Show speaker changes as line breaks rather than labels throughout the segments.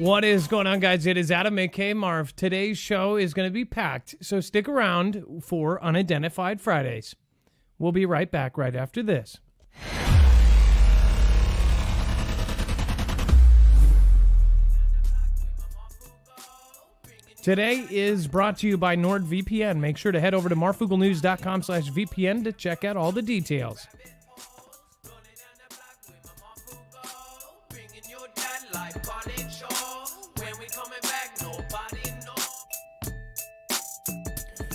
What is going on, guys? It is Adam, a.k.a. Marv. Today's show is going to be packed, so stick around for Unidentified Fridays. We'll be right back right after this. Today is brought to you by NordVPN. Make sure to head over to marfooglenews.com/VPN to check out all the details.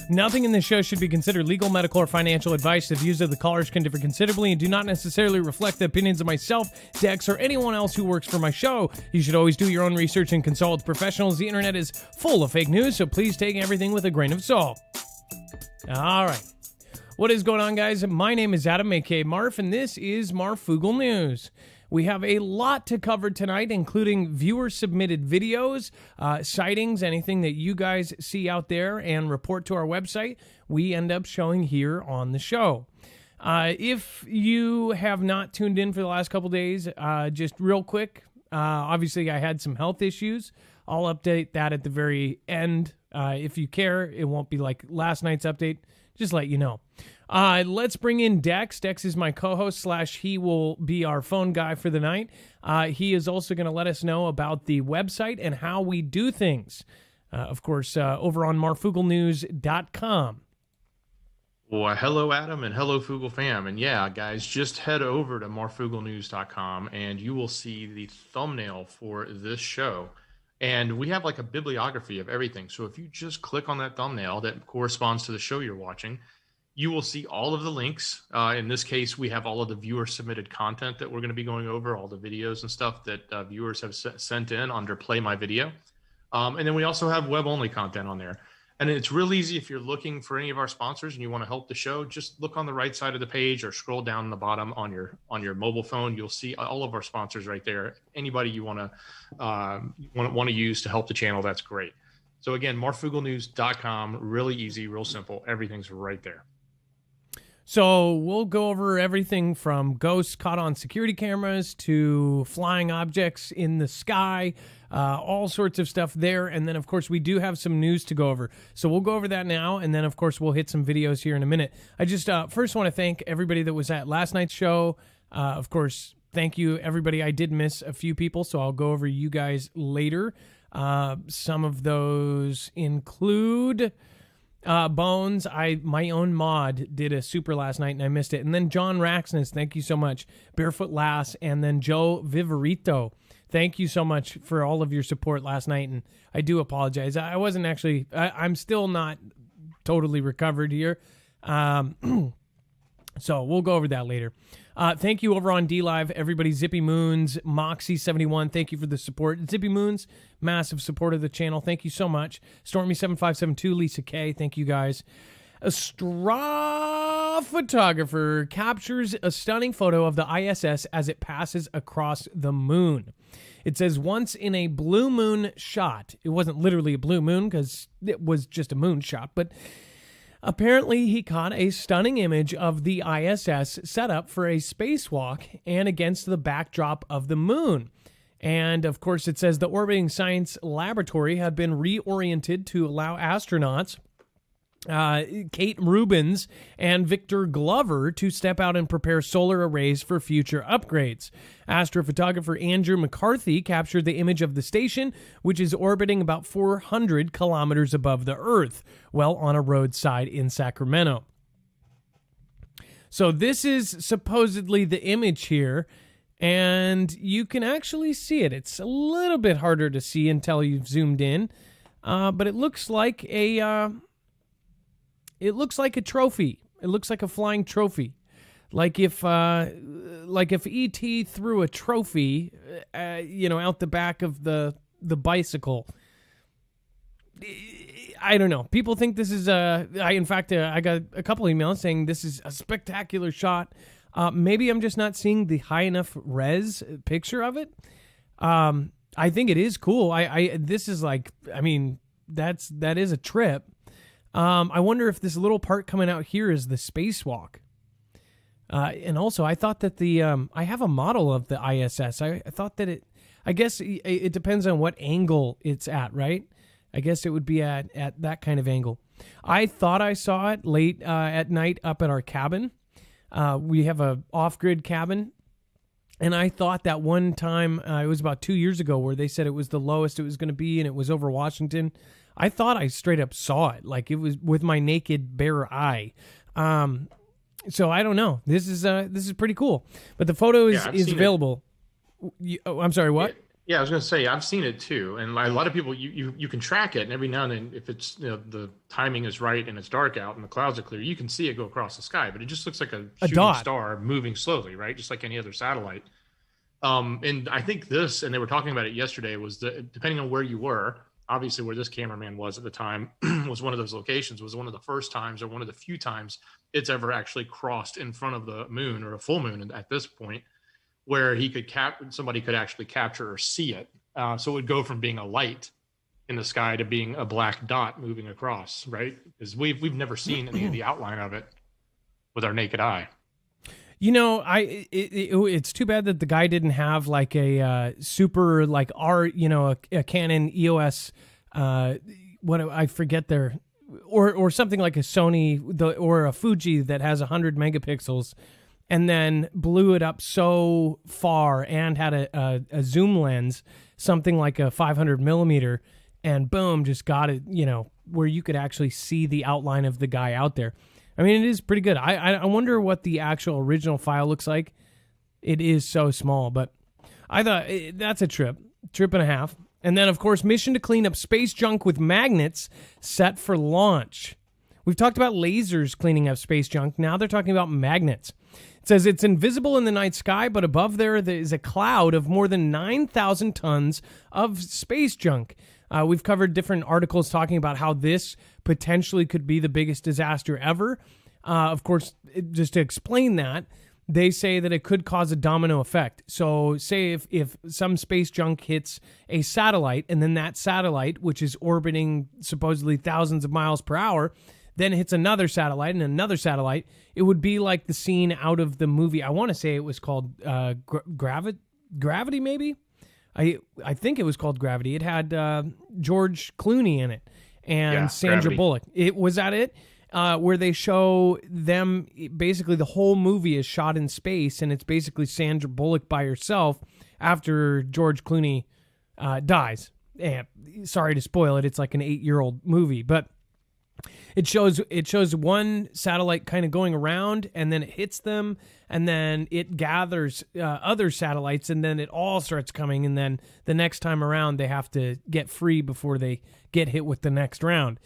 Nothing in this show should be considered legal, medical, or financial advice. The views of the callers can differ considerably and do not necessarily reflect the opinions of myself, Dex, or anyone else who works for my show. You should always do your own research and consult with professionals. The internet is full of fake news, so please take everything with a grain of salt. All right. What is going on, guys? My name is Adam, a.k.a. Marf, and this is Marfoogle News. We have a lot to cover tonight, including viewer-submitted videos, sightings, anything that you guys see out there and report to our website, we end up showing here on the show. If you have not tuned in for the last couple days, just real quick, obviously I had some health issues. I'll update that at the very end. If you care, it won't be like last night's update. Just let you know. Let's bring in Dex. Dex is my co-host / he will be our phone guy for the night. He is also going to let us know about the website and how we do things. Of course, over on marfooglenews.com.
Well, hello, Adam, and hello, Foogle fam. And yeah, guys, just head over to marfooglenews.com and you will see the thumbnail for this show. And we have like a bibliography of everything. So if you just click on that thumbnail that corresponds to the show you're watching, you will see all of the links. In this case, we have all of the viewer-submitted content that we're going to be going over, all the videos and stuff that viewers have sent in under Play My Video. And then we also have web-only content on there. And it's real easy if you're looking for any of our sponsors and you want to help the show, just look on the right side of the page or scroll down the bottom on your mobile phone. You'll see all of our sponsors right there. Anybody you want to use to help the channel, that's great. So again, marfooglenews.com, really easy, real simple. Everything's right there.
So we'll go over everything from ghosts caught on security cameras to flying objects in the sky, all sorts of stuff there. And then, of course, we do have some news to go over. So we'll go over that now. And then, of course, we'll hit some videos here in a minute. I just first want to thank everybody that was at last night's show. Of course, thank you, everybody. I did miss a few people, so I'll go over you guys later. Some of those include... Bones, my own mod did a super last night and I missed it. And then John Raxness, thank you so much. Barefoot Lass, and then Joe Viverito. Thank you so much for all of your support last night. And I do apologize. I wasn't actually, I'm still not totally recovered here. So we'll go over that later. Thank you over on DLive, everybody. Zippy Moons, Moxie71, thank you for the support. Zippy Moons, massive support of the channel. Thank you so much. Stormy7572, Lisa K, thank you guys. A straw photographer captures a stunning photo of the ISS as it passes across the moon. It says, once in a blue moon shot. It wasn't literally a blue moon because it was just a moon shot, but... apparently, he caught a stunning image of the ISS set up for a spacewalk and against the backdrop of the moon. And, of course, it says the orbiting science laboratory had been reoriented to allow astronauts Kate Rubins and Victor Glover to step out and prepare solar arrays for future upgrades. Astrophotographer Andrew McCarthy captured the image of the station, which is orbiting about 400 kilometers above the Earth, well on a roadside in Sacramento. So this is supposedly the image here, and you can actually see it. It's a little bit harder to see until you've zoomed in, but it looks like a... It looks like a trophy. It looks like a flying trophy. Like if E.T. threw a trophy, out the back of the bicycle. I don't know. People think this is I got a couple emails saying this is a spectacular shot. Maybe I'm just not seeing the high enough res picture of it. I think it is cool. This is like, I mean, that is a trip. I wonder if this little part coming out here is the spacewalk. And also, I thought that I have a model of the ISS. I thought that I guess it depends on what angle it's at, right? I guess it would be at that kind of angle. I thought I saw it late at night up at our cabin. We have a off-grid cabin, and I thought that one time, it was about 2 years ago, where they said it was the lowest it was going to be, and it was over Washington. I thought I straight up saw it, like it was with my naked bare eye. So I don't know. This is pretty cool. But the photo is available. I'm sorry, what?
Yeah, I was going to say, I've seen it too. And a lot of people, you can track it. And every now and then, if it's the timing is right and it's dark out and the clouds are clear, you can see it go across the sky. But it just looks like a shooting star moving slowly, right? Just like any other satellite. And I think this, and they were talking about it yesterday, was depending on where you were, obviously where this cameraman was at the time, was one of those locations, was one of the first times or one of the few times it's ever actually crossed in front of the moon or a full moon at this point, where he could somebody could actually capture or see it. So it would go from being a light in the sky to being a black dot moving across, right? Because we've never seen any of the outline of it with our naked eye.
You know, it's too bad that the guy didn't have like a super like a Canon EOS, I forget or something like a Sony or a Fuji that has 100 megapixels, and then blew it up so far and had a zoom lens, something like a 500 millimeter, and boom, just got it, where you could actually see the outline of the guy out there. I mean, it is pretty good. I wonder what the actual original file looks like. It is so small, but I thought that's a trip and a half. And then, of course, mission to clean up space junk with magnets set for launch. We've talked about lasers cleaning up space junk. Now they're talking about magnets. It says it's invisible in the night sky, but above there is a cloud of more than 9,000 tons of space junk. We've covered different articles talking about how this potentially could be the biggest disaster ever. Of course, just to explain that, they say that it could cause a domino effect. So say if some space junk hits a satellite, and then that satellite, which is orbiting supposedly thousands of miles per hour, then hits another satellite and another satellite, it would be like the scene out of the movie. I want to say it was called Gravity, maybe? I think it was called Gravity. It had George Clooney in it and Sandra
Gravity.
Bullock. Was that it? Where they show them, basically the whole movie is shot in space, and it's basically Sandra Bullock by herself after George Clooney dies. Sorry to spoil it. It's like an 8-year-old movie, but it shows one satellite kind of going around, and then it hits them, and then it gathers other satellites, and then it all starts coming, and then the next time around they have to get free before they get hit with the next round.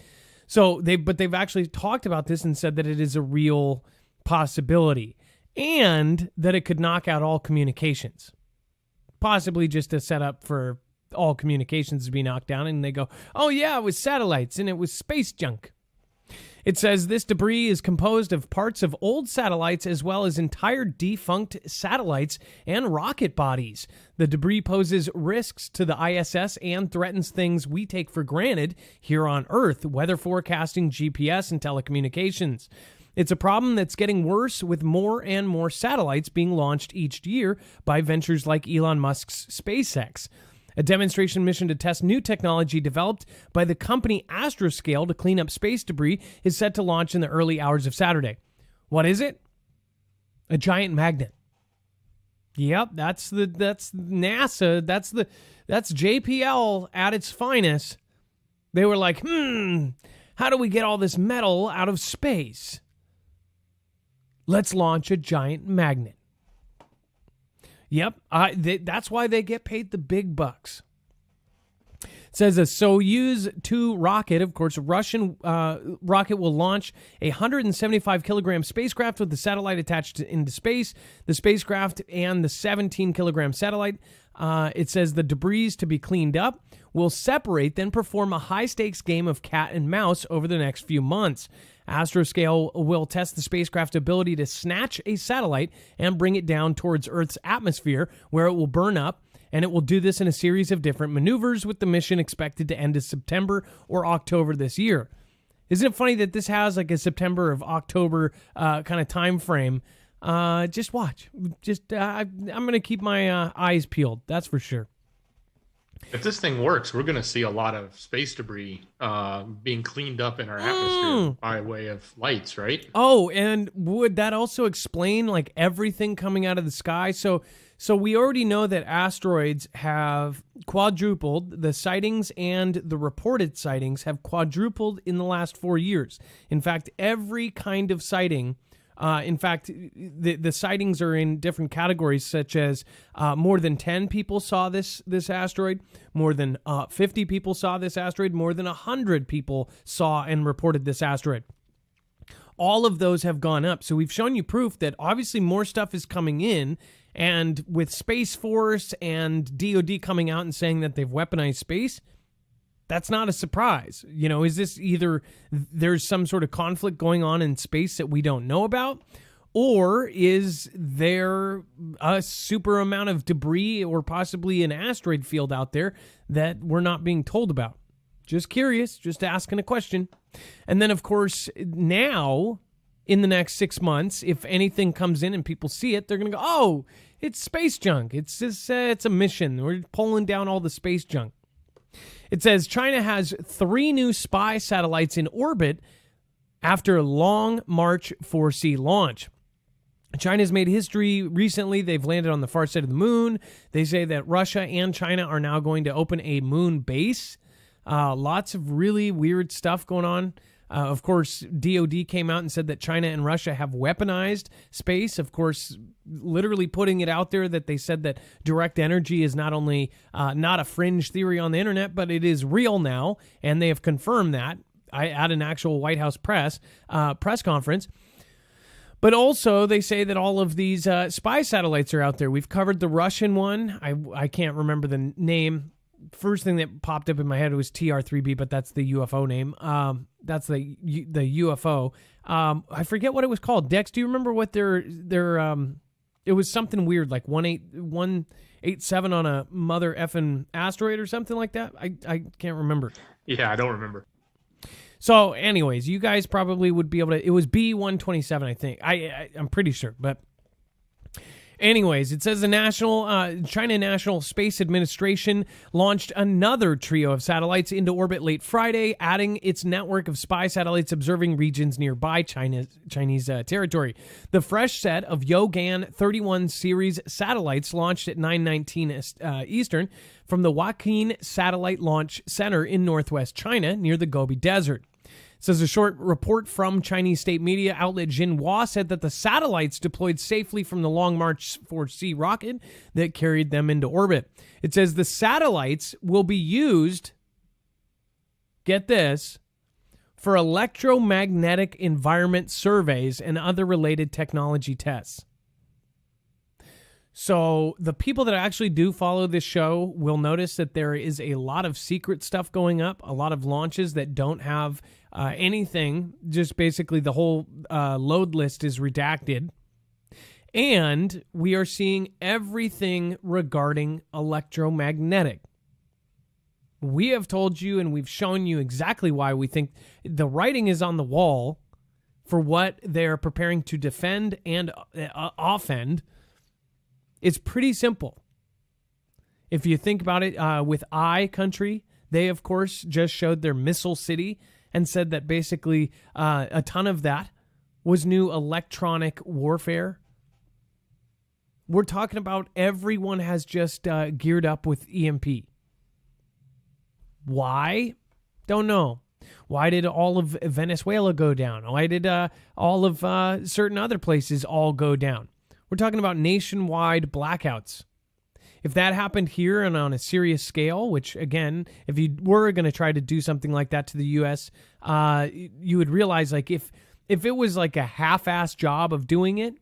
So they've actually talked about this and said that it is a real possibility, and that it could knock out all communications, possibly just a setup for all communications to be knocked down, and they go, oh yeah, it was satellites and it was space junk. It says this debris is composed of parts of old satellites as well as entire defunct satellites and rocket bodies. The debris poses risks to the ISS and threatens things we take for granted here on Earth: weather forecasting, GPS, and telecommunications. It's a problem that's getting worse with more and more satellites being launched each year by ventures like Elon Musk's SpaceX. A demonstration mission to test new technology developed by the company Astroscale to clean up space debris is set to launch in the early hours of Saturday. What is it? A giant magnet. Yep, that's NASA. That's JPL at its finest. They were like, how do we get all this metal out of space? Let's launch a giant magnet. Yep, that's why they get paid the big bucks. It says a Soyuz 2 rocket, of course, a Russian rocket, will launch a 175-kilogram spacecraft with the satellite attached into space. The spacecraft and the 17-kilogram satellite, it says the debris to be cleaned up will separate, then perform a high-stakes game of cat and mouse over the next few months. Astroscale will test the spacecraft's ability to snatch a satellite and bring it down towards Earth's atmosphere, where it will burn up, and it will do this in a series of different maneuvers, with the mission expected to end in September or October this year. Isn't it funny that this has like a September of October kind of time frame? Just watch. I'm going to keep my eyes peeled, that's for sure.
If this thing works, we're going to see a lot of space debris being cleaned up in our atmosphere by way of lights, right?
Oh, and would that also explain like everything coming out of the sky? So we already know that asteroids have quadrupled. The sightings and the reported sightings have quadrupled in the last 4 years. In fact, every kind of sighting. The sightings are in different categories, such as more than 10 people saw this asteroid, more than 50 people saw this asteroid, more than 100 people saw and reported this asteroid. All of those have gone up. So we've shown you proof that obviously more stuff is coming in. And with Space Force and DoD coming out and saying that they've weaponized space, that's not a surprise. Is this either there's some sort of conflict going on in space that we don't know about, or is there a super amount of debris or possibly an asteroid field out there that we're not being told about? Just curious, just asking a question. And then, of course, now, in the next 6 months, if anything comes in and people see it, they're going to go, oh, it's space junk. It's just, it's a mission. We're pulling down all the space junk. It says China has 3 new spy satellites in orbit after a Long March 4C launch. China's made history recently. They've landed on the far side of the moon. They say that Russia and China are now going to open a moon base. Lots of really weird stuff going on. Of course, DoD came out and said that China and Russia have weaponized space. Of course, literally putting it out there that they said that direct energy is not only not a fringe theory on the internet, but it is real now. And they have confirmed that at an actual White House press conference. But also, they say that all of these spy satellites are out there. We've covered the Russian one. I can't remember the name. First thing that popped up in my head was TR-3B, but that's the UFO name. That's the UFO. I forget what it was called. Dex, do you remember what their it was something weird, like 187 on a mother effing asteroid or something like that? I can't remember.
Yeah, I don't remember.
So anyways, you guys probably would be able to, it was B-127, I think. I'm pretty sure, but anyways, it says the China National Space Administration launched another trio of satellites into orbit late Friday, adding its network of spy satellites observing regions nearby Chinese territory. The fresh set of Yogan 31 series satellites launched at 9:19 Eastern from the Huaqin Satellite Launch Center in northwest China near the Gobi Desert. Says a short report from Chinese state media outlet Xinhua said that the satellites deployed safely from the Long March 4C rocket that carried them into orbit. It says the satellites will be used, get this, for electromagnetic environment surveys and other related technology tests. So the people that actually do follow this show will notice that there is a lot of secret stuff going up, a lot of launches that don't have anything, just basically the whole load list is redacted. And we are seeing everything regarding electromagnetic. We have told you and we've shown you exactly why we think the writing is on the wall for what they're preparing to defend and offend. It's pretty simple. If you think about it, with country, they, of course, just showed their missile city and said that basically a ton of that was new electronic warfare. We're talking about everyone has just geared up with EMP. Why? Don't know. Why did all of Venezuela go down? Why did all of certain other places all go down? We're talking about nationwide blackouts. If that happened here and on a serious scale, which, again, if you were going to try to do something like that to the U.S., you would realize, like, if it was like a half-assed job of doing it,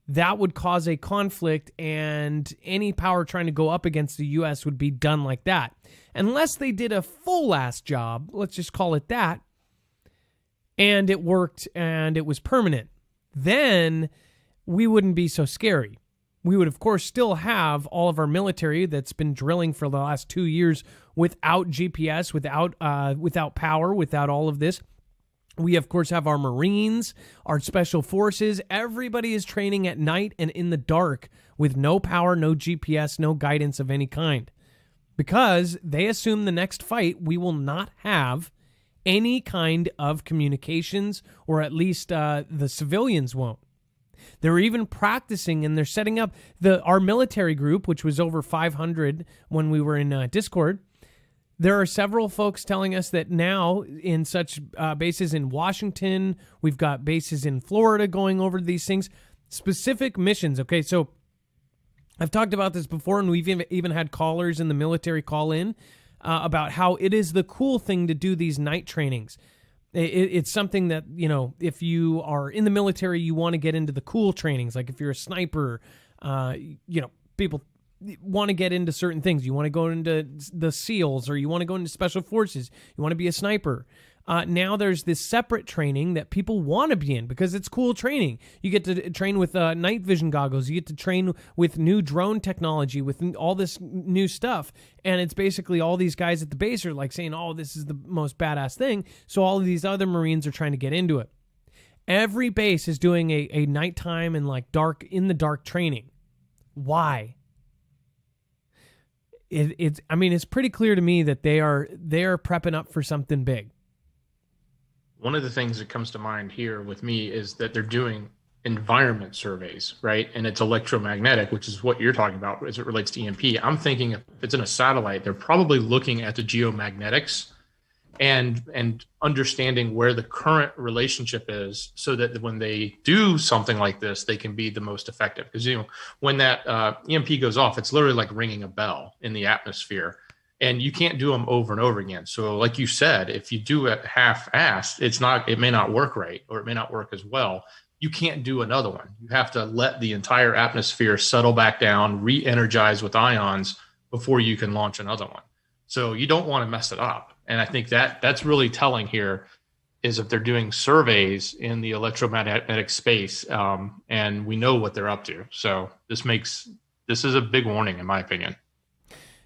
that would cause a conflict, and any power trying to go up against the U.S. would be done like that. Unless they did a full-ass job, let's just call it that, and it worked and it was permanent, then we wouldn't be so scary. We would, of course, still have all of our military that's been drilling for the last 2 years without GPS, without power, without all of this. We, of course, have our Marines, our Special Forces. Everybody is training at night and in the dark with no power, no GPS, no guidance of any kind. because they assume the next fight we will not have any kind of communications, or at least the civilians won't. They're even practicing, and they're setting up our military group, which was over 500 when we were in Discord. There are several folks telling us that now in such bases in Washington, we've got bases in Florida going over these things, specific missions. Okay, so I've talked about this before, and we've even had callers in the military call in about how it is the cool thing to do these night trainings. It's something that, if you are in the military, you want to get into the cool trainings. Like if you're a sniper, people want to get into certain things. You want to go into the SEALs, or you want to go into special forces. You want to be a sniper. Now there's this separate training that people want to be in because it's cool training. You get to train with night vision goggles. You get to train with new drone technology, with all this new stuff. And it's basically all these guys at the base are like saying, oh, this is the most badass thing. So all of these other Marines are trying to get into it. Every base is doing a nighttime and like in the dark training. Why? It's pretty clear to me that they are prepping up for something big.
One of the things that comes to mind here with me is that they're doing environment surveys, right? And it's electromagnetic, which is what you're talking about as it relates to EMP. I'm thinking if it's in a satellite, they're probably looking at the geomagnetics and understanding where the current relationship is, so that when they do something like this, they can be the most effective. Because when that EMP goes off, it's literally like ringing a bell in the atmosphere. And you can't do them over and over again. So like you said, if you do it half-assed, it may not work right, or it may not work as well. You can't do another one. You have to let the entire atmosphere settle back down, re-energize with ions before you can launch another one. So you don't want to mess it up. And I think that's really telling here, is if they're doing surveys in the electromagnetic space, and we know what they're up to. So this is a big warning, in my opinion.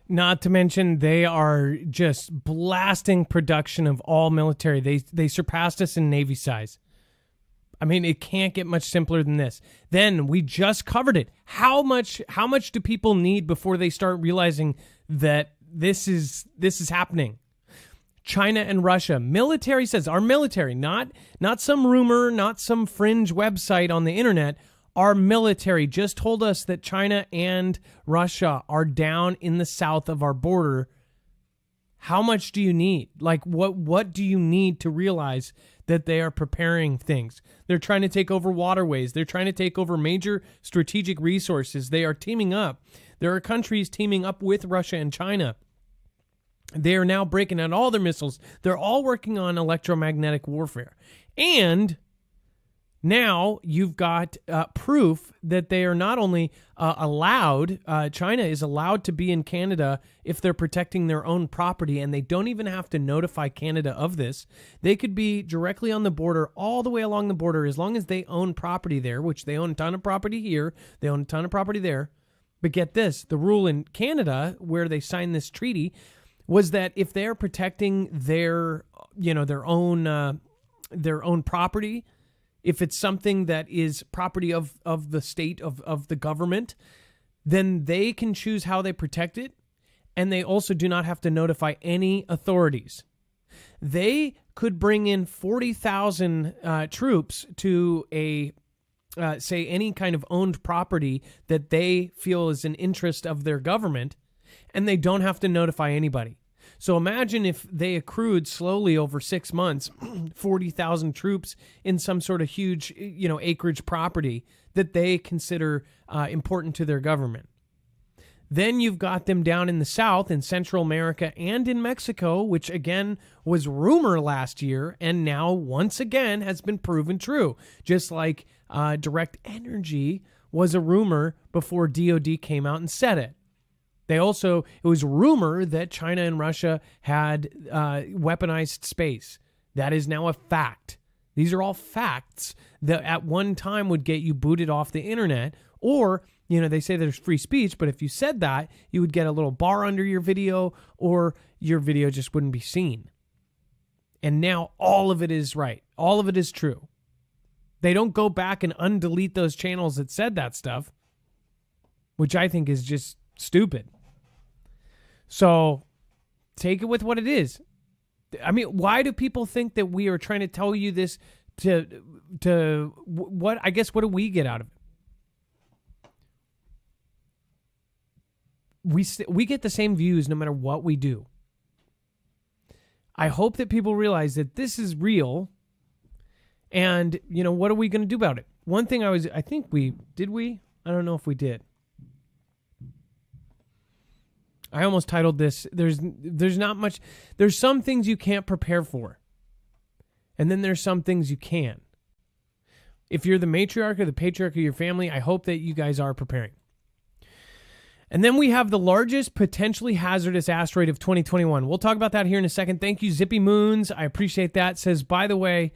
Not to mention, they are just blasting production of all military. They surpassed us in Navy size. I mean, it can't get much simpler than this. Then we just covered it. How much do people need before they start realizing that this is happening? China and Russia. Military says, our military, not some rumor, not some fringe website on the internet. Our military just told us that China and Russia are down in the south of our border. How much do you need? Like, what do you need to realize that they are preparing things? They're trying to take over waterways. They're trying to take over major strategic resources. They are teaming up. There are countries teaming up with Russia and China. They are now breaking out all their missiles. They're all working on electromagnetic warfare. And now you've got proof that they are not only allowed, China is allowed to be in Canada if they're protecting their own property, and they don't even have to notify Canada of this. They could be directly on the border, all the way along the border, as long as they own property there, which they own a ton of property here, they own a ton of property there. But get this, the rule in Canada, where they signed this treaty, was that if they're protecting their own property, if it's something that is property of the state, of the government, then they can choose how they protect it, and they also do not have to notify any authorities. They could bring in 40,000 troops to say any kind of owned property that they feel is an interest of their government, and they don't have to notify anybody. So imagine if they accrued slowly over 6 months, 40,000 troops in some sort of huge, acreage property that they consider important to their government. Then you've got them down in the South, in Central America, and in Mexico, which again was rumor last year, and now once again has been proven true. Just like direct energy was a rumor before DOD came out and said it. It was rumor that China and Russia had weaponized space. That is now a fact. These are all facts that at one time would get you booted off the internet, or, they say there's free speech, but if you said that, you would get a little bar under your video, or your video just wouldn't be seen. And now all of it is right. All of it is true. They don't go back and undelete those channels that said that stuff, which I think is just stupid. So take it with what it is. I mean, why do people think that we are trying to tell you this to what, I guess, what do we get out of it? We get the same views no matter what we do. I hope that people realize that this is real, and, you know, what are we going to do about it? One thing I don't know if we did. I almost titled this, there's not much, there's some things you can't prepare for. And then there's some things you can. If you're the matriarch or the patriarch of your family, I hope that you guys are preparing. And then we have the largest potentially hazardous asteroid of 2021. We'll talk about that here in a second. Thank you, Zippy Moons. I appreciate that. Says, by the way,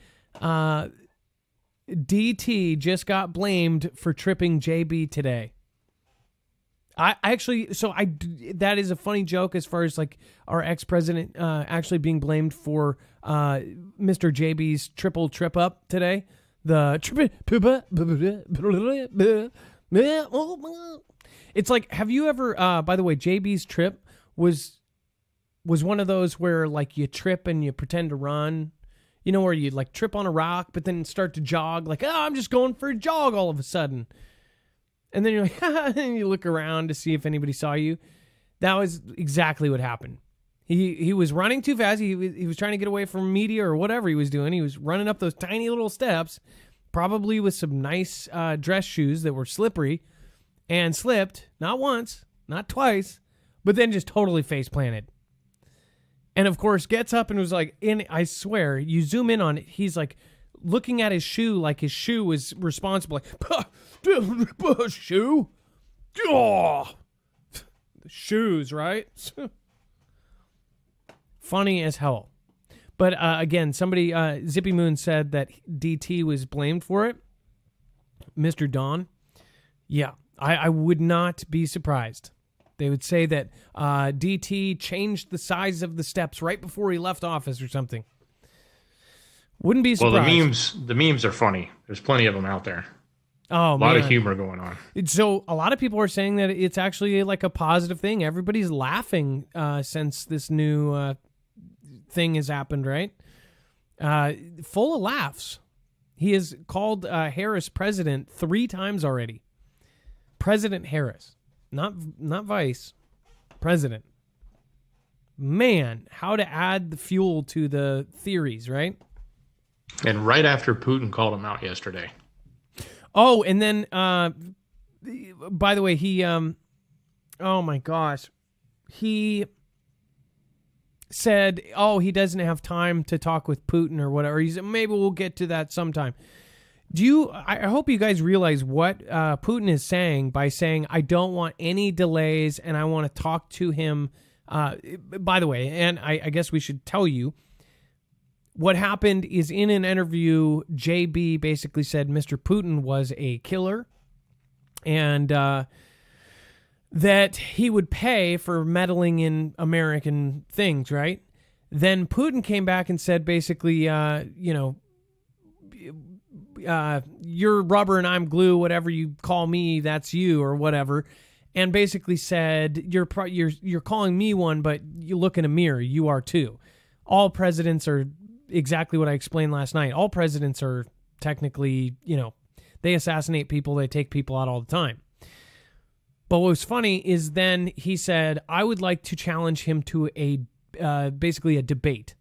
DT just got blamed for tripping JB today. That is a funny joke as far as like our ex-president actually being blamed for Mr. JB's triple trip up today. It's like, have you ever, by the way, JB's trip was one of those where like you trip and you pretend to run, you know, where you like trip on a rock, but then start to jog like, oh, I'm just going for a jog all of a sudden. And then you're like, and you look around to see if anybody saw you. That was exactly what happened. He was running too fast. He was trying to get away from media or whatever he was doing. He was running up those tiny little steps, probably with some nice dress shoes that were slippery, and slipped, not once, not twice, but then just totally face planted. And of course, gets up and was like, I swear, you zoom in on it, he's like looking at his shoe like his shoe was responsible. Like, shoe? Oh, shoes, right? Funny as hell. But again, somebody, Zippy Moon said that DT was blamed for it. Mr. Don. Yeah, I would not be surprised. They would say that DT changed the size of the steps right before he left office or something. Wouldn't be surprised.
Well, the memes are funny. There's plenty of them out there.
Oh,
a lot of humor going on.
So a lot of people are saying that it's actually like a positive thing. Everybody's laughing since this new thing has happened, right? Full of laughs. He has called Harris president 3 times already. President Harris, not vice, president. Man, how to add the fuel to the theories, right?
And right after Putin called him out yesterday.
Oh, and then, by the way, he, oh my gosh, he said, oh, he doesn't have time to talk with Putin or whatever. He said, maybe we'll get to that sometime. I hope you guys realize what Putin is saying by saying, I don't want any delays and I want to talk to him. By the way, and I guess we should tell you, what happened is in an interview, JB basically said Mr. Putin was a killer and that he would pay for meddling in American things, right? Then Putin came back and said basically, you're rubber and I'm glue, whatever you call me, that's you or whatever. And basically said, you're calling me one, but you look in a mirror, you are too. All presidents are exactly what I explained last night. All presidents are technically, they assassinate people, they take people out all the time. But what was funny is then he said, I would like to challenge him to basically a debate.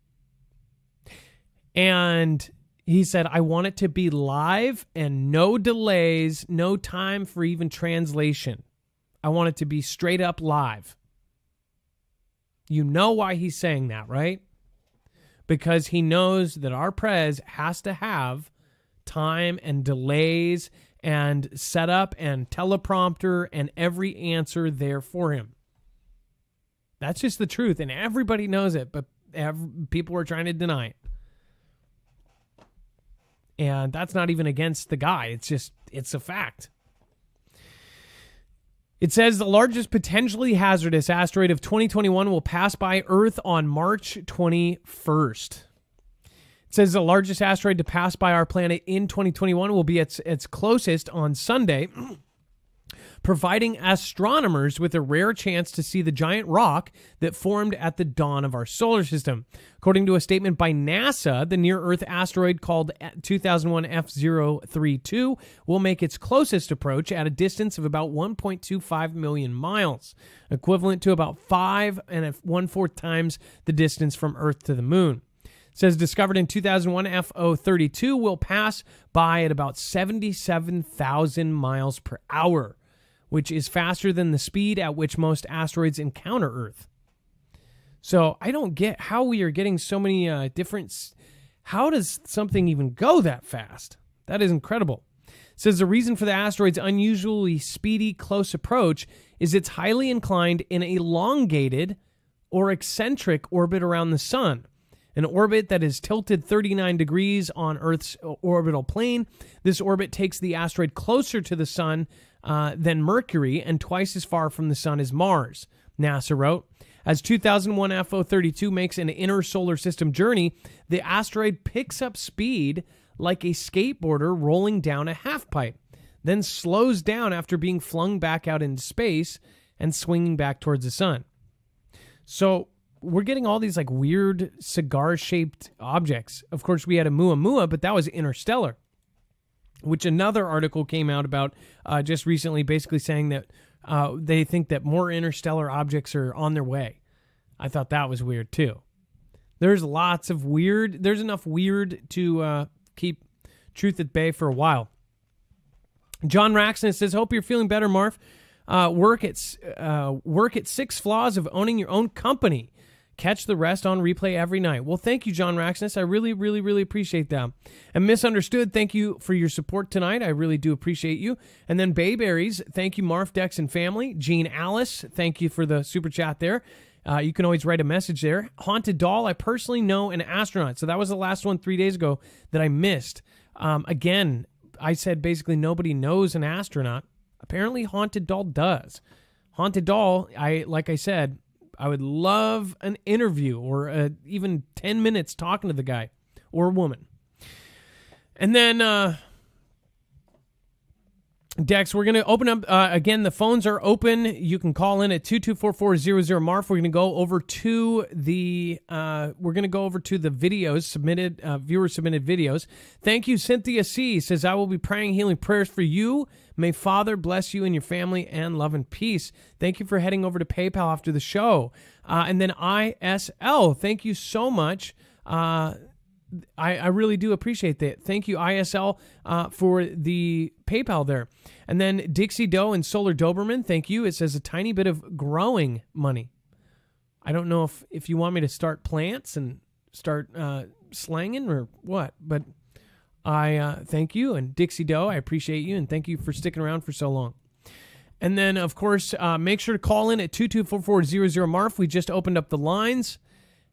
And he said, I want it to be live and no delays, no time for even translation. I want it to be straight up live. You know why he's saying that, right? Because he knows that our prez has to have time and delays and setup and teleprompter and every answer there for him. That's just the truth, and everybody knows it, but people are trying to deny it. And that's not even against the guy. It's a fact. It says the largest potentially hazardous asteroid of 2021 will pass by Earth on March 21st. It says the largest asteroid to pass by our planet in 2021 will be its closest on Sunday, providing astronomers with a rare chance to see the giant rock that formed at the dawn of our solar system. According to a statement by NASA, the near-Earth asteroid called 2001 F032 will make its closest approach at a distance of about 1.25 million miles, equivalent to about 5 1/4 times the distance from Earth to the Moon. It says discovered in 2001, F032 will pass by at about 77,000 miles per hour, which is faster than the speed at which most asteroids encounter Earth. So I don't get how we are getting so many different... How does something even go that fast? That is incredible. It says the reason for the asteroid's unusually speedy close approach is it's highly inclined in an elongated or eccentric orbit around the sun. An orbit that is tilted 39 degrees on Earth's orbital plane. This orbit takes the asteroid closer to the sun than Mercury and twice as far from the sun as Mars, NASA wrote. As 2001 F032 makes an inner solar system journey, the asteroid picks up speed like a skateboarder rolling down a halfpipe, then slows down after being flung back out into space and swinging back towards the sun. So we're getting all these like weird cigar-shaped objects. Of course, we had a Muamua, but that was interstellar, which another article came out about just recently, basically saying that they think that more interstellar objects are on their way. I thought that was weird too. There's lots of weird. There's enough weird to keep truth at bay for a while. John Raxton says, "Hope you're feeling better, Marf. Work at 6 flaws of owning your own company. Catch the rest on replay every night." Well, thank you, John Raxness. I really, really, really appreciate that. And Misunderstood, thank you for your support tonight. I really do appreciate you. And then Bayberries, thank you, Marf, Dex, and family. Jean Alice, thank you for the super chat there. You can always write a message there. Haunted Doll, I personally know an astronaut. So that was the last one 3 days ago that I missed. Again, I said basically nobody knows an astronaut. Apparently Haunted Doll does. Haunted Doll, like I said, I would love an interview or even 10 minutes talking to the guy or woman. And then, Dex, we're going to open up, again, the phones are open. You can call in at 224-400-MARF. We're going to go over to the videos submitted, viewer-submitted videos. Thank you, Cynthia C. Says, "I will be praying healing prayers for you. May Father bless you and your family and love and peace." Thank you for heading over to PayPal after the show. And then ISL, thank you so much. I really do appreciate that. Thank you, ISL, for the PayPal there. And then Dixie Doe and Solar Doberman, thank you. It says a tiny bit of growing money. I don't know if you want me to start plants and start slanging or what, but I thank you. And Dixie Doe, I appreciate you, and thank you for sticking around for so long. And then, of course, make sure to call in at 224-400-MARF. We just opened up the lines.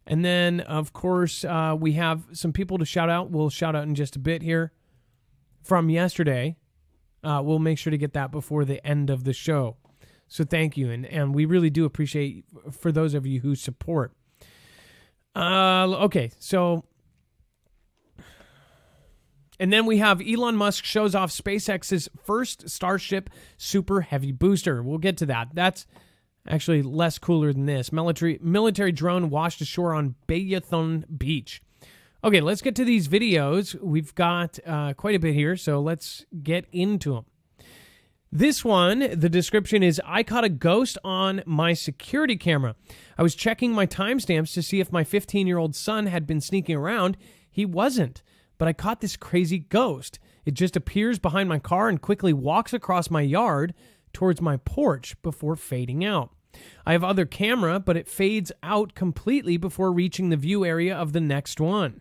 And then, of course, we have some people to shout out. We'll shout out in just a bit here from yesterday. We'll make sure to get that before the end of the show. So thank you. And we really do appreciate for those of you who support. Okay, so... And then we have Elon Musk shows off SpaceX's first Starship Super Heavy booster. We'll get to that. That's actually less cooler than this. Military drone washed ashore on Bayathon Beach. Okay, let's get to these videos. We've got quite a bit here, so let's get into them. This one, the description is, "I caught a ghost on my security camera. I was checking my timestamps to see if my 15-year-old son had been sneaking around. He wasn't, but I caught this crazy ghost. It just appears behind my car and quickly walks across my yard towards my porch before fading out. I have other camera, but it fades out completely before reaching the view area of the next one.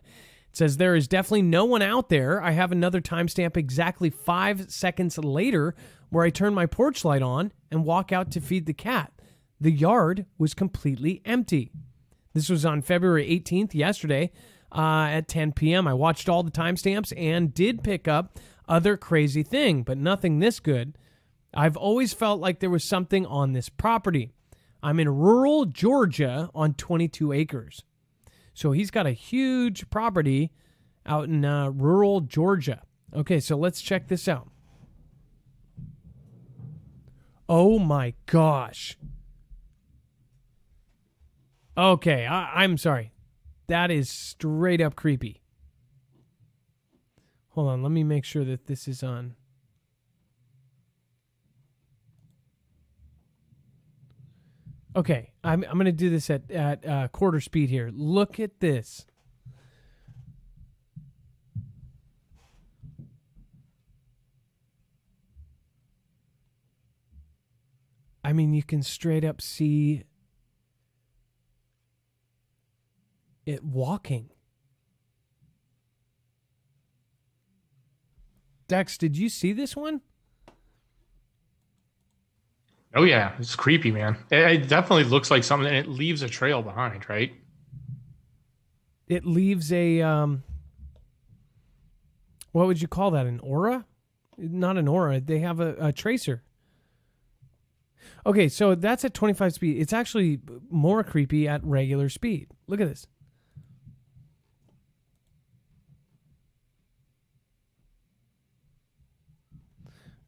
It says there is definitely no one out there. I have another timestamp exactly 5 seconds later where I turn my porch light on and walk out to feed the cat. The yard was completely empty." This was on February 18th, yesterday, at 10 p.m. I watched all the timestamps and did pick up other crazy thing, but nothing this good. I've always felt like there was something on this property. I'm in rural Georgia on 22 acres. So he's got a huge property out in rural Georgia. Okay, so let's check this out. Oh my gosh. Okay, I'm sorry. That is straight up creepy. Hold on, let me make sure that this is on. Okay, I'm going to do this at quarter speed here. Look at this. I mean, you can straight up see it walking. Dex, did you see this one?
Oh yeah, it's creepy, man. It definitely looks like something, and it leaves a trail behind, right?
It leaves a what would you call that? An aura? Not an aura. They have a tracer. Okay, so that's at 25 speed. It's actually more creepy at regular speed. Look at this.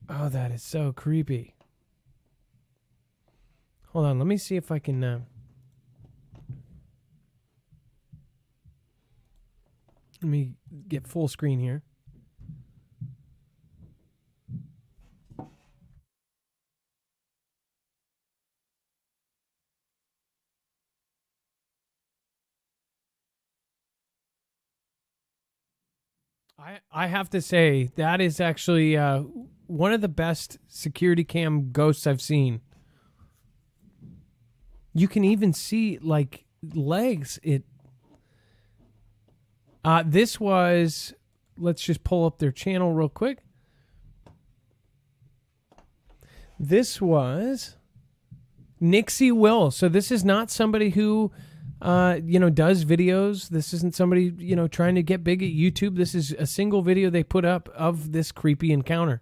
Oh, that is so creepy. Hold on, let me see if I can... let me get full screen here. I have to say, that is actually one of the best security cam ghosts I've seen. You can even see, like, legs. This was... Let's just pull up their channel real quick. This was Nixie Will. So this is not somebody who... does videos. This isn't somebody, trying to get big at YouTube. This is a single video they put up of this creepy encounter.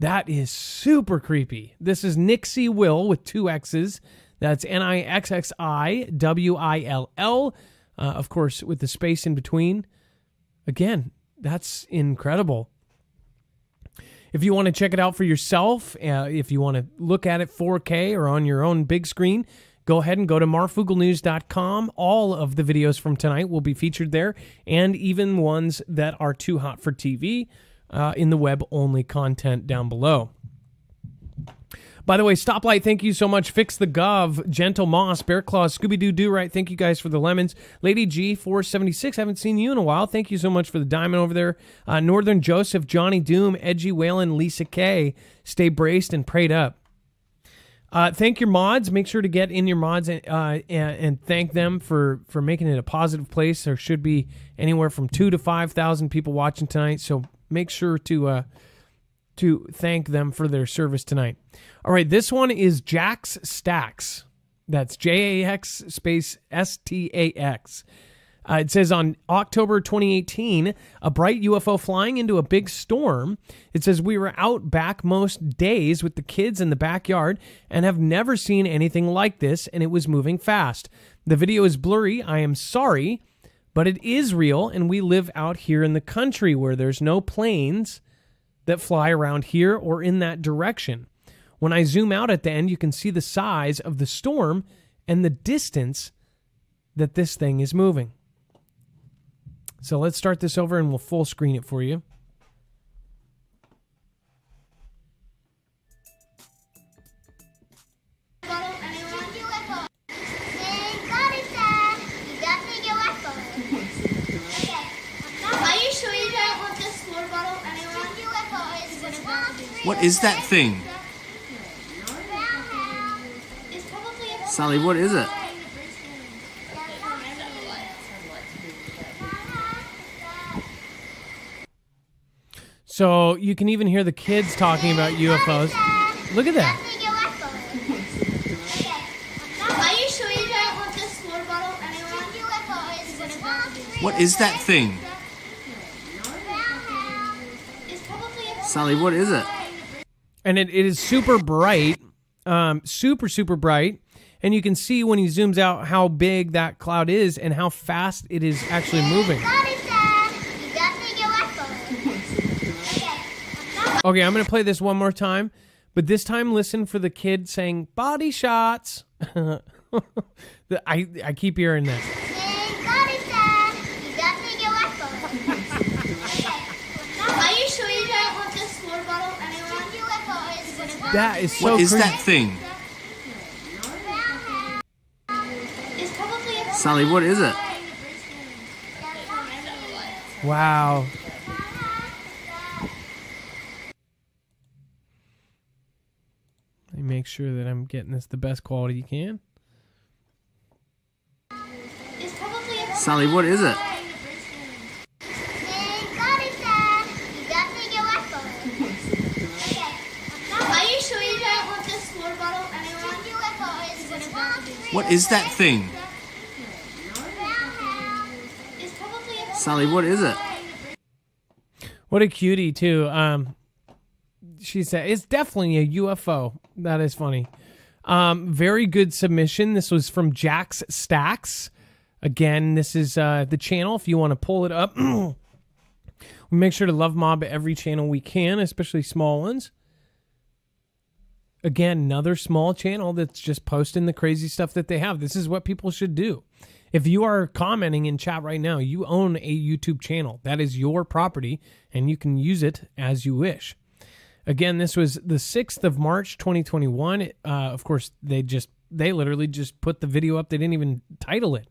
That is super creepy. This is Nixie Will with 2 X's. That's NIXXIWILL. Of course, with the space in between. Again, that's incredible. If you want to check it out for yourself, if you want to look at it 4K or on your own big screen, go ahead and go to marfooglenews.com. All of the videos from tonight will be featured there, and even ones that are too hot for TV in the web-only content down below. By the way, Stoplight, thank you so much. Fix the Gov, Gentle Moss, Bear Claws, Scooby-Doo Do-Right, thank you guys for the lemons. Lady G, 476, haven't seen you in a while. Thank you so much for the diamond over there. Northern Joseph, Johnny Doom, Edgy Whalen, Lisa K. Stay braced and prayed up. Thank your mods. Make sure to get in your mods and thank them for making it a positive place. There should be anywhere from 2,000 to 5,000 people watching tonight, so make sure to thank them for their service tonight. All right, this one is Jax Stacks. That's JAX space STAX. It says on October 2018, a bright UFO flying into a big storm. It says we were out back most days with the kids in the backyard and have never seen anything like this, and it was moving fast. The video is blurry. I am sorry, but it is real, and we live out here in the country where there's no planes that fly around here or in that direction. When I zoom out at the end, you can see the size of the storm and the distance that this thing is moving. So let's start this over and we'll full screen it for you.
What is that thing? Sally, what is it?
So you can even hear the kids talking about UFOs. Look at that.
Are you sure you don't want this water bottle anyway?
What is that thing? Sally, what is it?
And it is super bright, super bright. And you can see when he zooms out how big that cloud is and how fast it is actually moving. Okay, I'm going to play this one more time. But this time, listen for the kid saying body shots. I keep hearing that.
Are you sure you don't want this water bottle anyway?
That is so
What is
creepy.
that thing?
It's probably a
Sally, what is it?
Wow. Let me make sure that I'm getting this the best quality you can.
It's probably a
Sally, what is it?
Are you sure you don't want this water bottle anyway?
What is that thing?
It's probably a
Sally, what is it?
What a cutie, too. She said, it's definitely a UFO. That is funny. Very good submission. This was from Jax Stacks. Again, this is the channel. If you want to pull it up, we make sure to love mob every channel we can, especially small ones. Again, another small channel that's just posting the crazy stuff that they have. This is what people should do. If you are commenting in chat right now, you own a YouTube channel. That is your property, and you can use it as you wish. Again, this was the 6th of March, 2021. Of course, they literally just put the video up. They didn't even title it.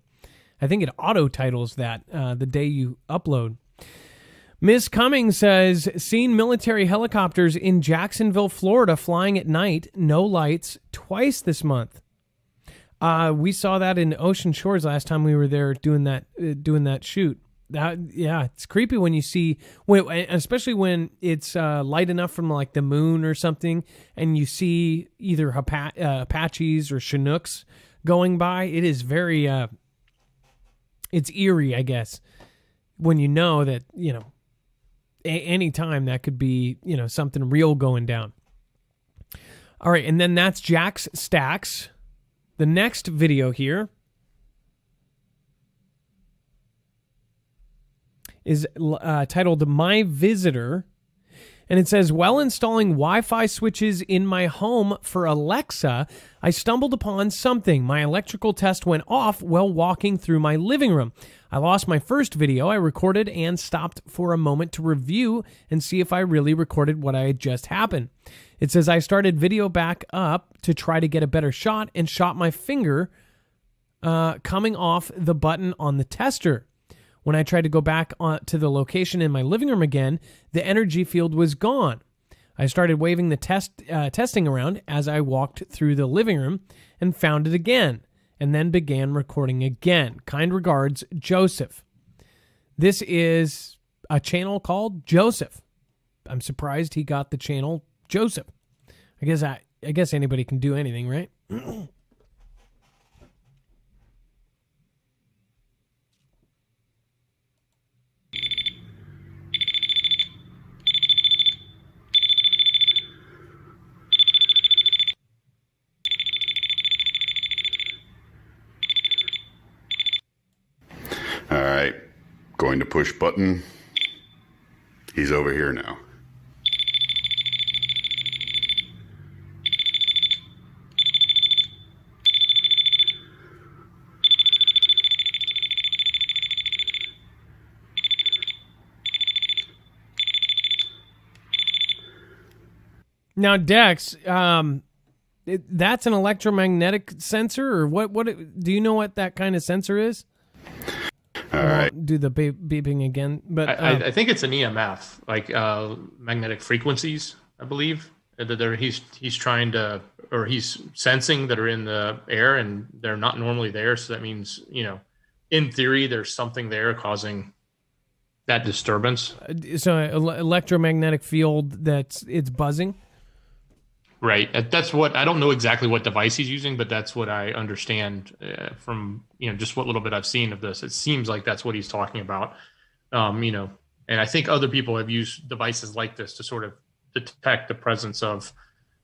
I think it auto-titles that the day you upload. Miss Cummings says, seen military helicopters in Jacksonville, Florida flying at night, no lights, twice this month. We saw that in Ocean Shores last time we were there doing that shoot. It's creepy when you see, especially when it's light enough from like the moon or something, and you see either Apaches or Chinooks going by. It is very, it's eerie, I guess, when you know that, any time that could be, something real going down. All right, and then that's Jax Stacks. The next video here is titled My Visitor, and it says, while installing Wi-Fi switches in my home for Alexa, I stumbled upon something. My electrical test went off while walking through my living room. I lost my first video I recorded and stopped for a moment to review and see if I really recorded what I had just happened. It says I started video back up to try to get a better shot and shot my finger coming off the button on the tester. When I tried to go back to the location in my living room again, the energy field was gone. I started waving the testing around as I walked through the living room and found it again, and then began recording again. Kind regards, Joseph. This is a channel called Joseph. I'm surprised he got the channel Joseph. I guess anybody can do anything, right?
All right, going to push button. He's over here now.
Now, Dex, that's an electromagnetic sensor, or what? Do you know what that kind of sensor is?
All right.
Do the beeping again, but
I think it's an EMF, like magnetic frequencies, I believe. That he's trying to, or he's sensing that are in the air and they're not normally there. So that means, in theory, there's something there causing that disturbance.
So electromagnetic field it's buzzing.
Right. That's what, I don't know exactly what device he's using, but that's what I understand from, just what little bit I've seen of this. It seems like that's what he's talking about, and I think other people have used devices like this to sort of detect the presence of,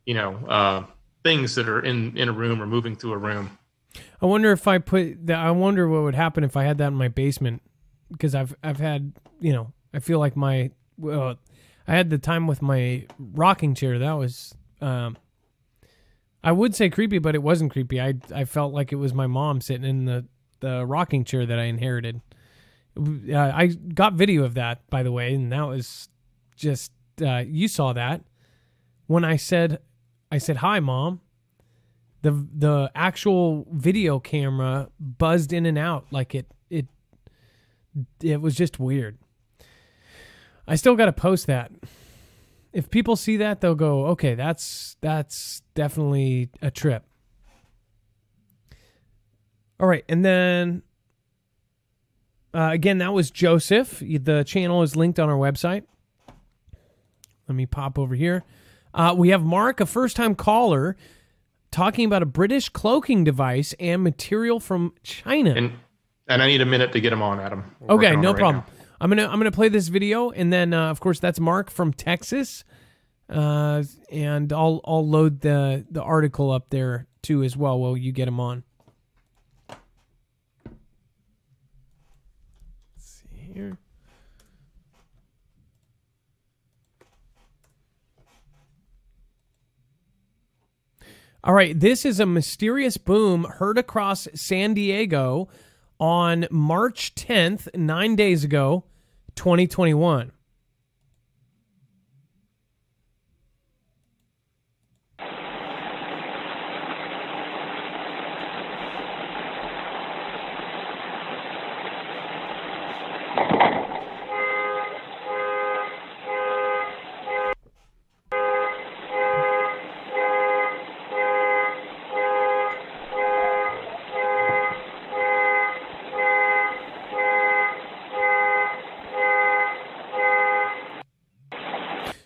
things that are in a room or moving through a room.
I wonder if I wonder what would happen if I had that in my basement, because I've had, I feel like I had the time with my rocking chair. That was I would say creepy, but it wasn't creepy. I felt like it was my mom sitting in the rocking chair that I inherited. I got video of that, by the way, and that was just, you saw that. When I said, hi, Mom, the actual video camera buzzed in and out like it was just weird. I still got to post that. If people see that, they'll go, okay, that's definitely a trip. All right, and then again, that was Joseph. The channel is linked on our website. Let me pop over here. We have Mark, a first-time caller, talking about a British cloaking device and material from China.
And I need a minute to get him on, Adam.
Okay, no problem. I'm gonna play this video, and then of course that's Mark from Texas, and I'll load the article up there too as well while you get him on. Let's see here. All right, this is a mysterious boom heard across San Diego on March 10th, 9 days ago, 2021.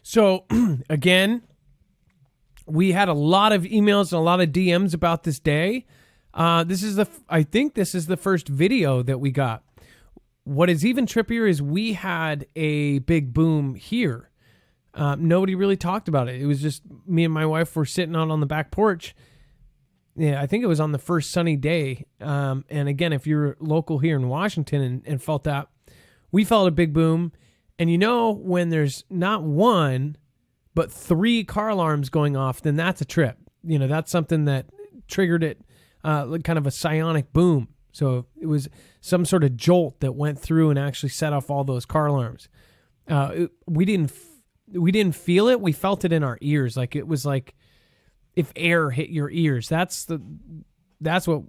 So, again, we had a lot of emails and a lot of DMs about this day. I think this is the first video that we got. What is even trippier is we had a big boom here. Nobody really talked about it. It was just me and my wife were sitting out on the back porch. Yeah, I think it was on the first sunny day. And again, if you're local here in Washington and felt that, we felt a big boom. And you know, when there's not one, but 3 car alarms going off, then that's a trip. You know, that's something that triggered it, like kind of a psionic boom. So it was some sort of jolt that went through and actually set off all those car alarms. We didn't feel it. We felt it in our ears. Like it was like if air hit your ears. That's what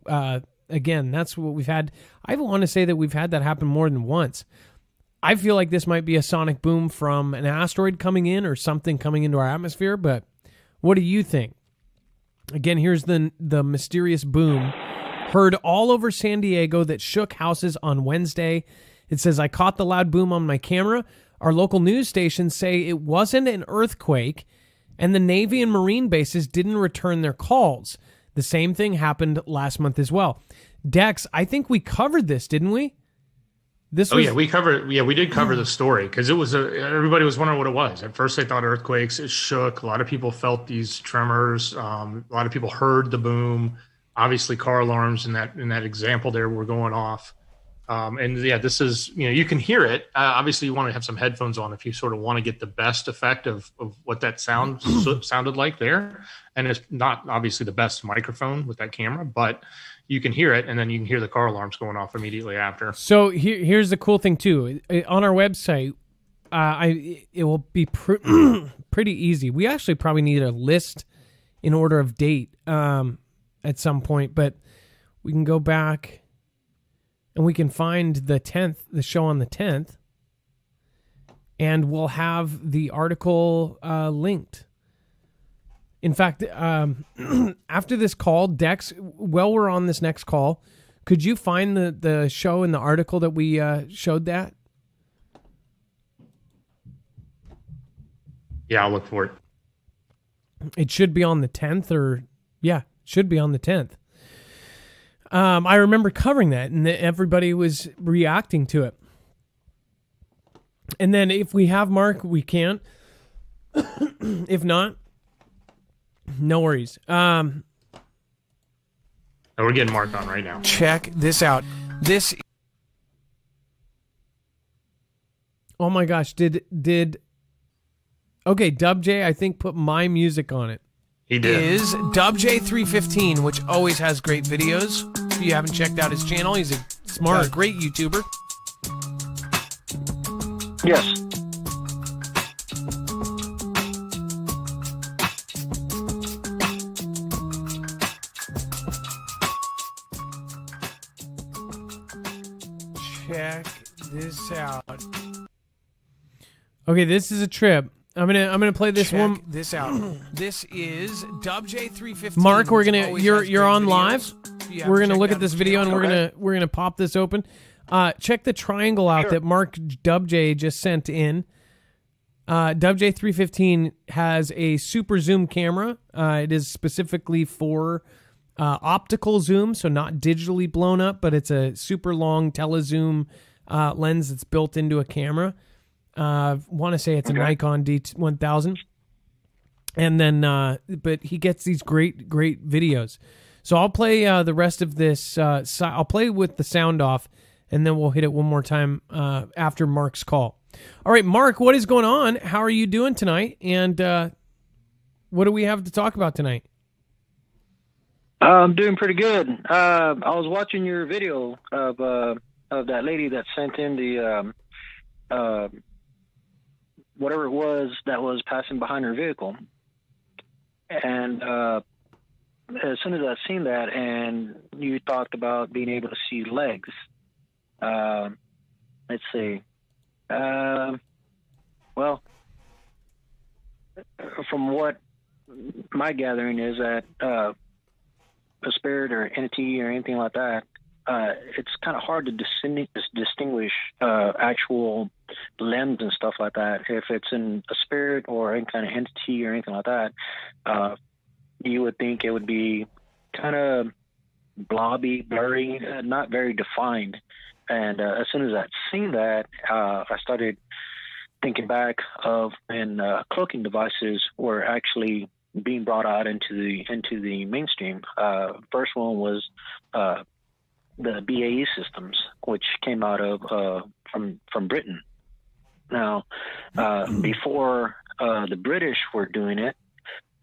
we've had. I want to say that we've had that happen more than once. I feel like this might be a sonic boom from an asteroid coming in or something coming into our atmosphere, but what do you think? Again, here's the mysterious boom heard all over San Diego that shook houses on Wednesday. It says, I caught the loud boom on my camera. Our local news stations say it wasn't an earthquake, and the Navy and Marine bases didn't return their calls. The same thing happened last month as well. Dex, I think we covered this, didn't we?
We did cover the story because it was everybody was wondering what it was. At first, they thought earthquakes. It shook. A lot of people felt these tremors. A lot of people heard the boom. Obviously, car alarms in that example there were going off. This is, you can hear it. Obviously, you want to have some headphones on if you sort of want to get the best effect of what that sounded like there. And it's not obviously the best microphone with that camera, but you can hear it, and then you can hear the car alarms going off immediately after.
So here's the cool thing too. On our website, it will be pretty easy. We actually probably need a list in order of date at some point, but we can go back and we can find the 10th, the show on the 10th, and we'll have the article linked. In fact, after this call, Dex, while we're on this next call, could you find the show and the article that we showed that?
Yeah, I'll look for it.
It should be on the 10th it should be on the 10th. I remember covering that, and everybody was reacting to it. And then if we have Mark, we can. If not, no worries.
We're getting Mark on right now.
Check this out. Oh my gosh, did okay, Dub J, I think, put my music on it.
He did.
Is DubJ315, which always has great videos. If you haven't checked out his channel, he's a smart, great YouTuber.
Yes.
Check this out. Okay, this is a trip. I'm gonna play this one. This out. This is DubJ315. Mark, you're on live. We're gonna look at this video and we're gonna pop this open. Check the triangle out that Mark DubJ just sent in. DubJ315 has a super zoom camera. It is specifically for optical zoom, so not digitally blown up, but it's a super long telezoom lens that's built into a camera. Want to say it's a Nikon D1000, and then but he gets these great videos. So I'll play the rest of this. I'll play with the sound off, and then we'll hit it one more time after Mark's call. All right, Mark, what is going on? How are you doing tonight? And what do we have to talk about tonight?
I'm doing pretty good. I was watching your video of that lady that sent in the whatever it was that was passing behind her vehicle, and as soon as I seen that, and you talked about being able to see legs. Let's see. Well, from what my gathering is that a spirit or entity or anything like that, it's kind of hard to distinguish actual limbs and stuff like that. If it's in a spirit or any kind of entity or anything like that, you would think it would be kind of blobby, blurry, not very defined. And as soon as I seen that, I started thinking back of when cloaking devices were actually being brought out into the mainstream. First one was the BAE systems, which came out of from Britain. Now, before the British were doing it,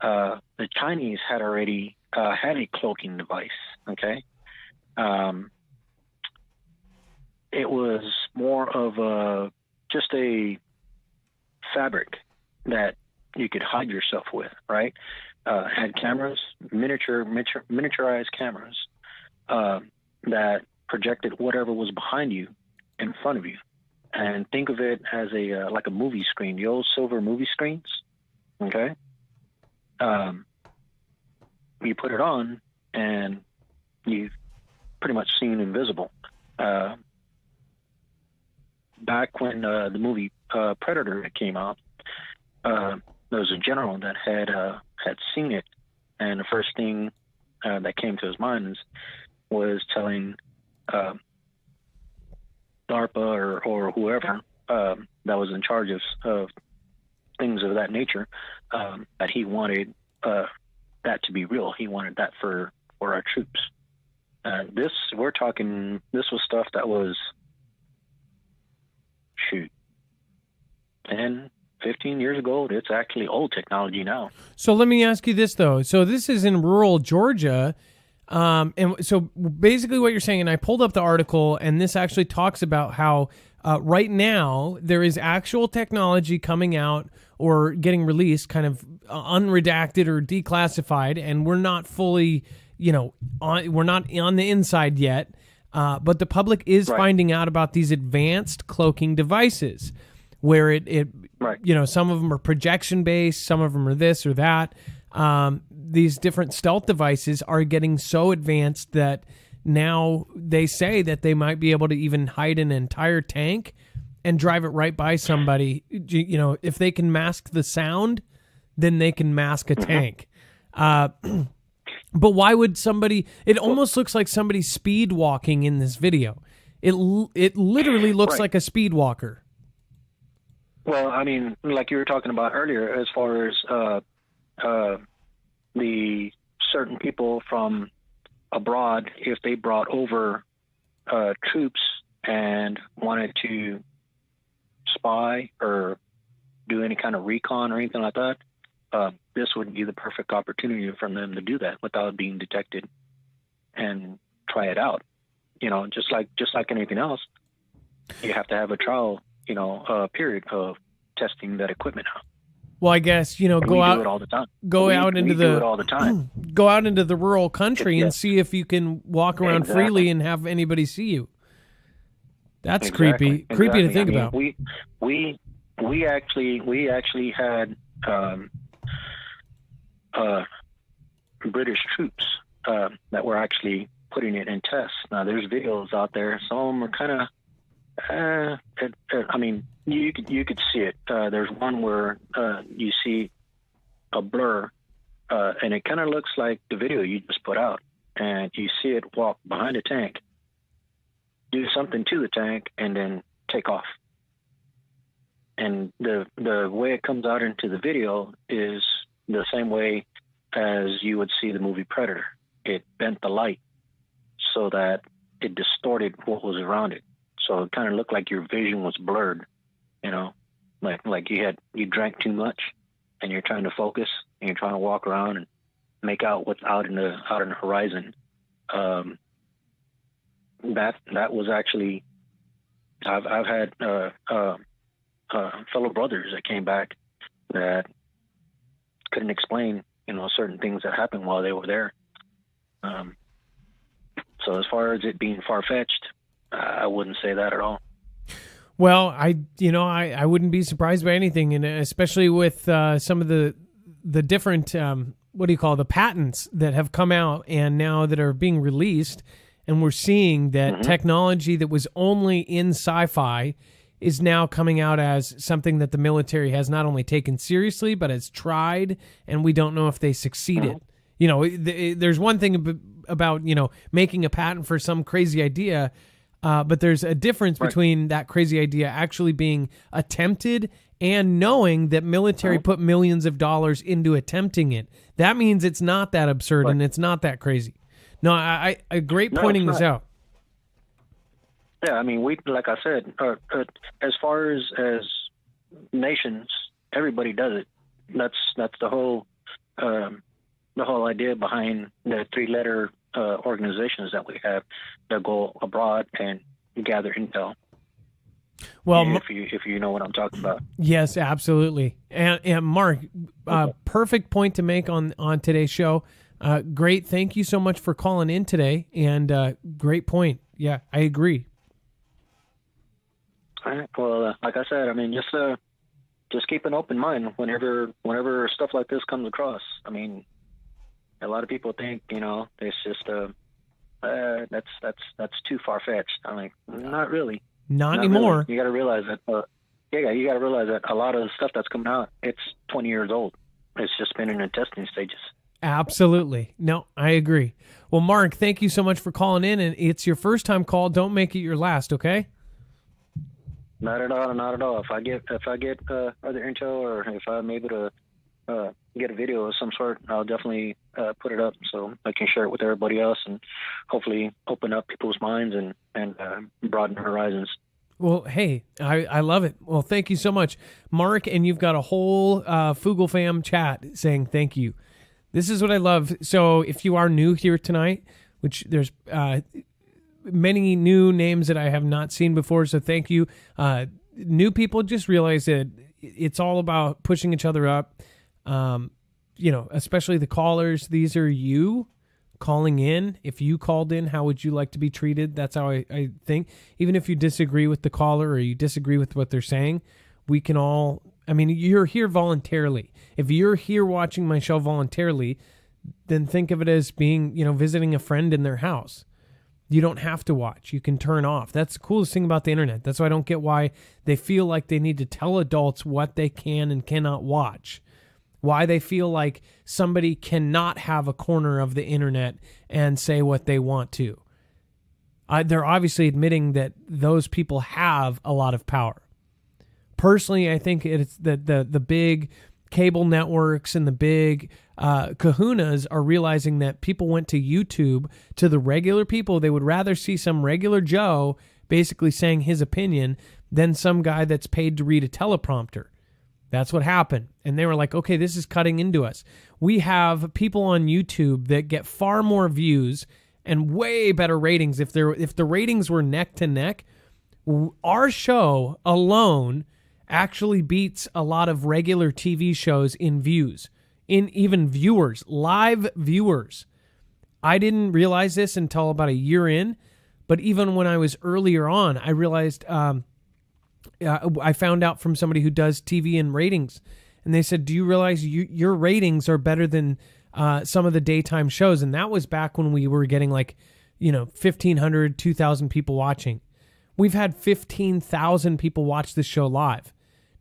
the Chinese had already had a cloaking device. Okay, it was more of just a fabric that you could hide yourself with, right? Had cameras, miniaturized cameras that projected whatever was behind you in front of you. And think of it as like a movie screen, the old silver movie screens, okay? You put it on and you've pretty much seen invisible. Back when the movie Predator came out, there was a general that had seen it, and the first thing that came to his mind was telling DARPA or whoever that was in charge of things of that nature, that he wanted that to be real. He wanted that for our troops. This was stuff that was 10, 15 years ago. It's actually old technology now.
So let me ask you this, though. So this is in rural Georgia. And so basically what you're saying, and I pulled up the article, and this actually talks about how right now there is actual technology coming out or getting released, kind of unredacted or declassified, and we're not fully, we're not on the inside yet. But the public is finding out about these advanced cloaking devices where it some of them are projection based, some of them are this or that. These different stealth devices are getting so advanced that now they say that they might be able to even hide an entire tank and drive it right by somebody. If they can mask the sound, then they can mask a tank. But why would somebody? It almost looks like somebody speed walking in this video. It literally looks like a speed walker.
Well, I mean, like you were talking about earlier, as far as the certain people from abroad, if they brought over troops and wanted to spy or do any kind of recon or anything like that, this would be the perfect opportunity for them to do that without being detected and try it out. Just like anything else, you have to have a trial, period of testing that equipment out.
Well, I guess,
And
go
we
out,
do it all the time.
go
We-
out
we
into
do
the,
it all the time.
go out into the rural country
Yeah.
and see if you can walk around
Exactly.
freely and have anybody see you. That's
Exactly.
creepy to think
I mean,
about.
We actually had British troops that were actually putting it in tests. Now there's videos out there. Some of them are kind of, I mean, you could see it. There's one where you see a blur, and it kind of looks like the video you just put out, and you see it walk behind a tank, do something to the tank, and then take off. And the way it comes out into the video is the same way as you would see the movie Predator. It bent the light so that it distorted what was around it. So it kind of looked like your vision was blurred, like you drank too much and you're trying to focus and you're trying to walk around and make out what's out in the horizon. That was actually, I've had fellow brothers that came back that couldn't explain, certain things that happened while they were there. So as far as it being far-fetched, I wouldn't say that at all.
Well, I wouldn't be surprised by anything, and especially with some of the different the patents that have come out and now that are being released, and we're seeing that technology that was only in sci-fi is now coming out as something that the military has not only taken seriously but has tried, and we don't know if they succeeded. There's one thing about making a patent for some crazy idea. But there's a difference between that crazy idea actually being attempted and knowing that military put millions of dollars into attempting it. That means it's not that absurd and it's not that crazy. No, I great pointing this out.
Yeah, I mean, like I said, as far as nations, everybody does it. That's the whole idea behind the three-letter organizations that we have that go abroad and gather intel.
Well,
if you know what I'm talking about.
Yes, absolutely. And Mark, perfect point to make on today's show. Great, thank you so much for calling in today, and great point. Yeah, I agree.
All right. Well, like I said, I mean, just keep an open mind whenever stuff like this comes across. I mean, a lot of people think, it's just that's too far-fetched. I'm like, not really.
Not anymore.
Really. You got to realize that. You got to realize that a lot of the stuff that's coming out, it's 20 years old. It's just been in the testing stages.
Absolutely. No, I agree. Well, Mark, thank you so much for calling in, and it's your first time call. Don't make it your last, okay?
Not at all. Not at all. If I get other intel, or if I'm able to get a video of some sort, I'll definitely put it up so I can share it with everybody else and hopefully open up people's minds and broaden horizons.
Well, hey, I love it. Well, thank you so much, Mark, and you've got a whole Foogle fam chat saying thank you. This is what I love. So if you are new here tonight, which there's many new names that I have not seen before, so thank you. New people, just realize that it's all about pushing each other up. Especially the callers. These are you calling in. If you called in, how would you like to be treated? That's how I think. Even if you disagree with the caller or you disagree with what they're saying, we can all, you're here voluntarily. If you're here watching my show voluntarily, then think of it as being, visiting a friend in their house. You don't have to watch. You can turn off. That's the coolest thing about the internet. That's why I don't get why they feel like they need to tell adults what they can and cannot watch. Why they feel like somebody cannot have a corner of the internet and say what they want to. They're obviously admitting that those people have a lot of power. Personally, I think it's that the big cable networks and the big kahunas are realizing that people went to YouTube. To the regular people, they would rather see some regular Joe basically saying his opinion than some guy that's paid to read a teleprompter. That's what happened. And they were like, okay, this is cutting into us. We have people on YouTube that get far more views and way better ratings. If the ratings were neck to neck, our show alone actually beats a lot of regular TV shows in views, in even viewers, live viewers. I didn't realize this until about a year in, but even when I was earlier on, I realized I found out from somebody who does TV and ratings, and they said, do you realize your ratings are better than some of the daytime shows? And that was back when we were getting 1,500, 2,000 people watching. We've had 15,000 people watch this show live.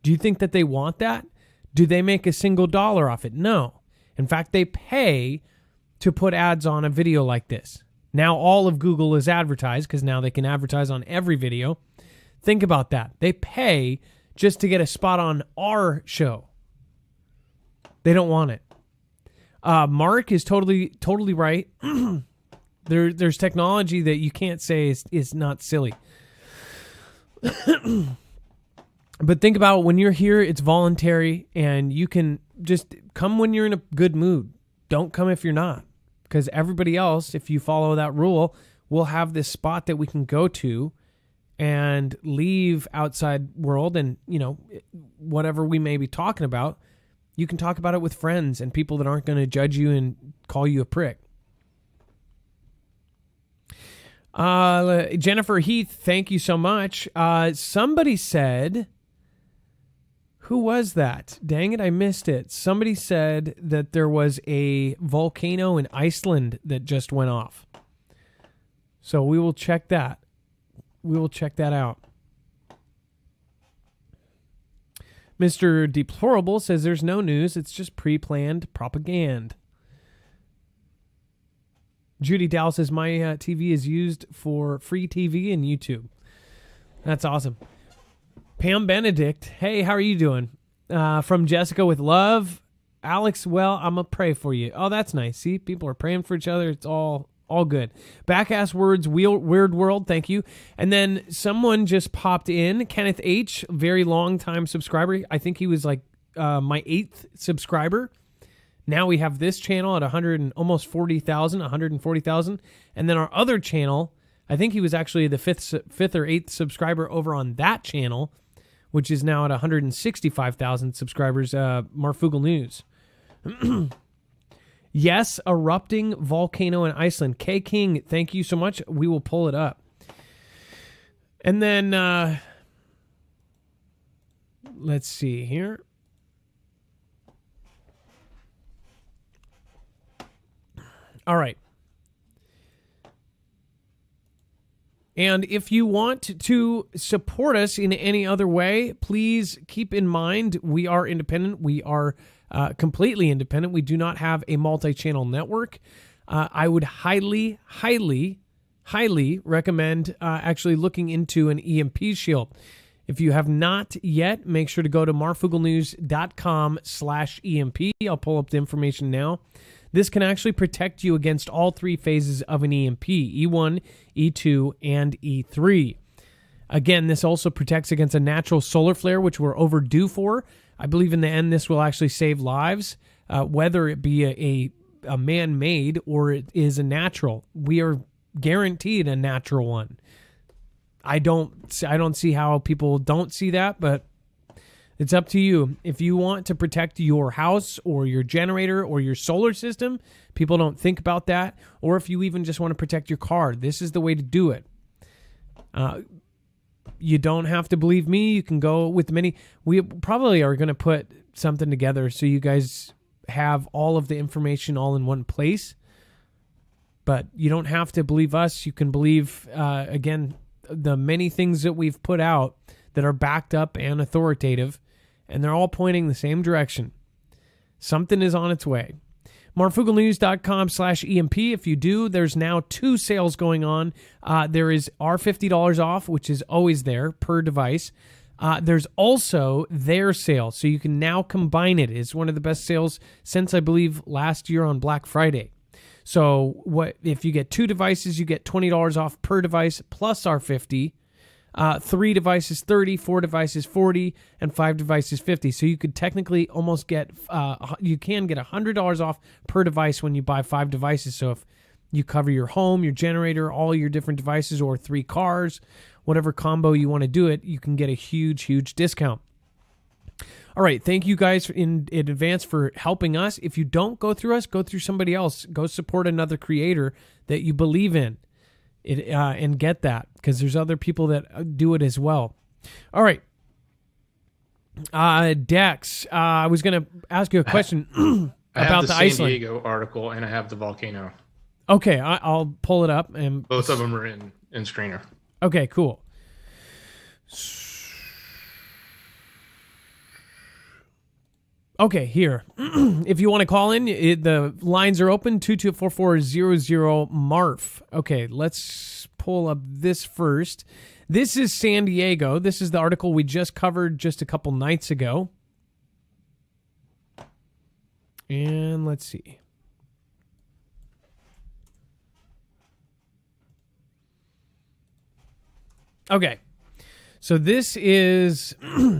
Do you think that they want that? Do they make a single dollar off it? No. In fact, they pay to put ads on a video like this. Now all of Google is advertised because now they can advertise on every video. Think about that. They pay just to get a spot on our show. They don't want it. Mark is totally right. There's technology that you can't say is not silly. But think about when you're here, it's voluntary, and you can just come when you're in a good mood. Don't come if you're not, because everybody else, if you follow that rule, will have this spot that we can go to and leave outside world, and whatever we may be talking about, you can talk about it with friends and people that aren't going to judge you and call you a prick. Jennifer Heath, thank you so much. Somebody said, who was that? Dang it, I missed it. Somebody said that there was a volcano in Iceland that just went off. So we will check that. We will check that out. Mr. Deplorable says there's no news. It's just pre-planned propaganda. Judy Dow says my TV is used for free TV and YouTube. That's awesome. Pam Benedict, hey, how are you doing? From Jessica with love. Alex, well, I'm going to pray for you. Oh, that's nice. See, people are praying for each other. It's all good. Backass Words, Weird World, thank you. And then someone just popped in, Kenneth H., very long time subscriber. I think he was like my 8th subscriber. Now we have this channel at 140,000. And then our other channel, I think he was actually the 5th or 8th subscriber over on that channel, which is now at 165,000 subscribers, Marfoogle News. Yes, erupting volcano in Iceland. K King, thank you so much. We will pull it up. And then, let's see here. All right. And if you want to support us in any other way, please keep in mind we are independent. We are completely independent. We do not have a multi-channel network. I would highly recommend actually looking into an EMP shield. If you have not yet, make sure to go to marfooglenews.com/EMP. I'll pull up the information now. This can actually protect you against all 3 phases of an EMP, E1, E2, and E3. Again, this also protects against a natural solar flare, which we're overdue for. I believe in the end this will actually save lives, whether it be a man-made or it is a natural. We are guaranteed a natural one. I don't see how people don't see that, but it's up to you. If you want to protect your house or your generator or your solar system, people don't think about that. Or if you even just want to protect your car, this is the way to do it. You don't have to believe me. You can go with many. We probably are going to put something together so you guys have all of the information all in one place. But you don't have to believe us. You can believe, again, the many things that we've put out that are backed up and authoritative, and they're all pointing the same direction. Something is on its way. marfooglenews.com/EMP. If you do, there's now 2 sales going on. There is our $50 off, which is always there per device. There's also their sale, so you can now combine it. It's one of the best sales since, I believe, last year on Black Friday. So what if you get 2 devices, you get $20 off per device plus our $50. 3 devices 30, 4 devices 40, and 5 devices 50. So you could technically almost get you can get $100 off per device when you buy 5 devices. So if you cover your home, your generator, all your different devices, or 3 cars, whatever combo you want to do it, you can get a huge discount. All right, thank you guys in advance for helping us. If you don't go through us, go through somebody else. Go support another creator that you believe in, and get that, because there's other people that do it as well. All right, Dex, I was going to ask you a question about the
San
Iceland.
Diego article, and I have the volcano.
Okay, I'll pull it up. And
Both of them are in screener.
Okay, cool. Okay, here. If you want to call in, the lines are open, 224-400 MARF. Okay, let's pull up this first. This is San Diego. This is the article we just covered just a couple nights ago. And let's see. Okay, so this is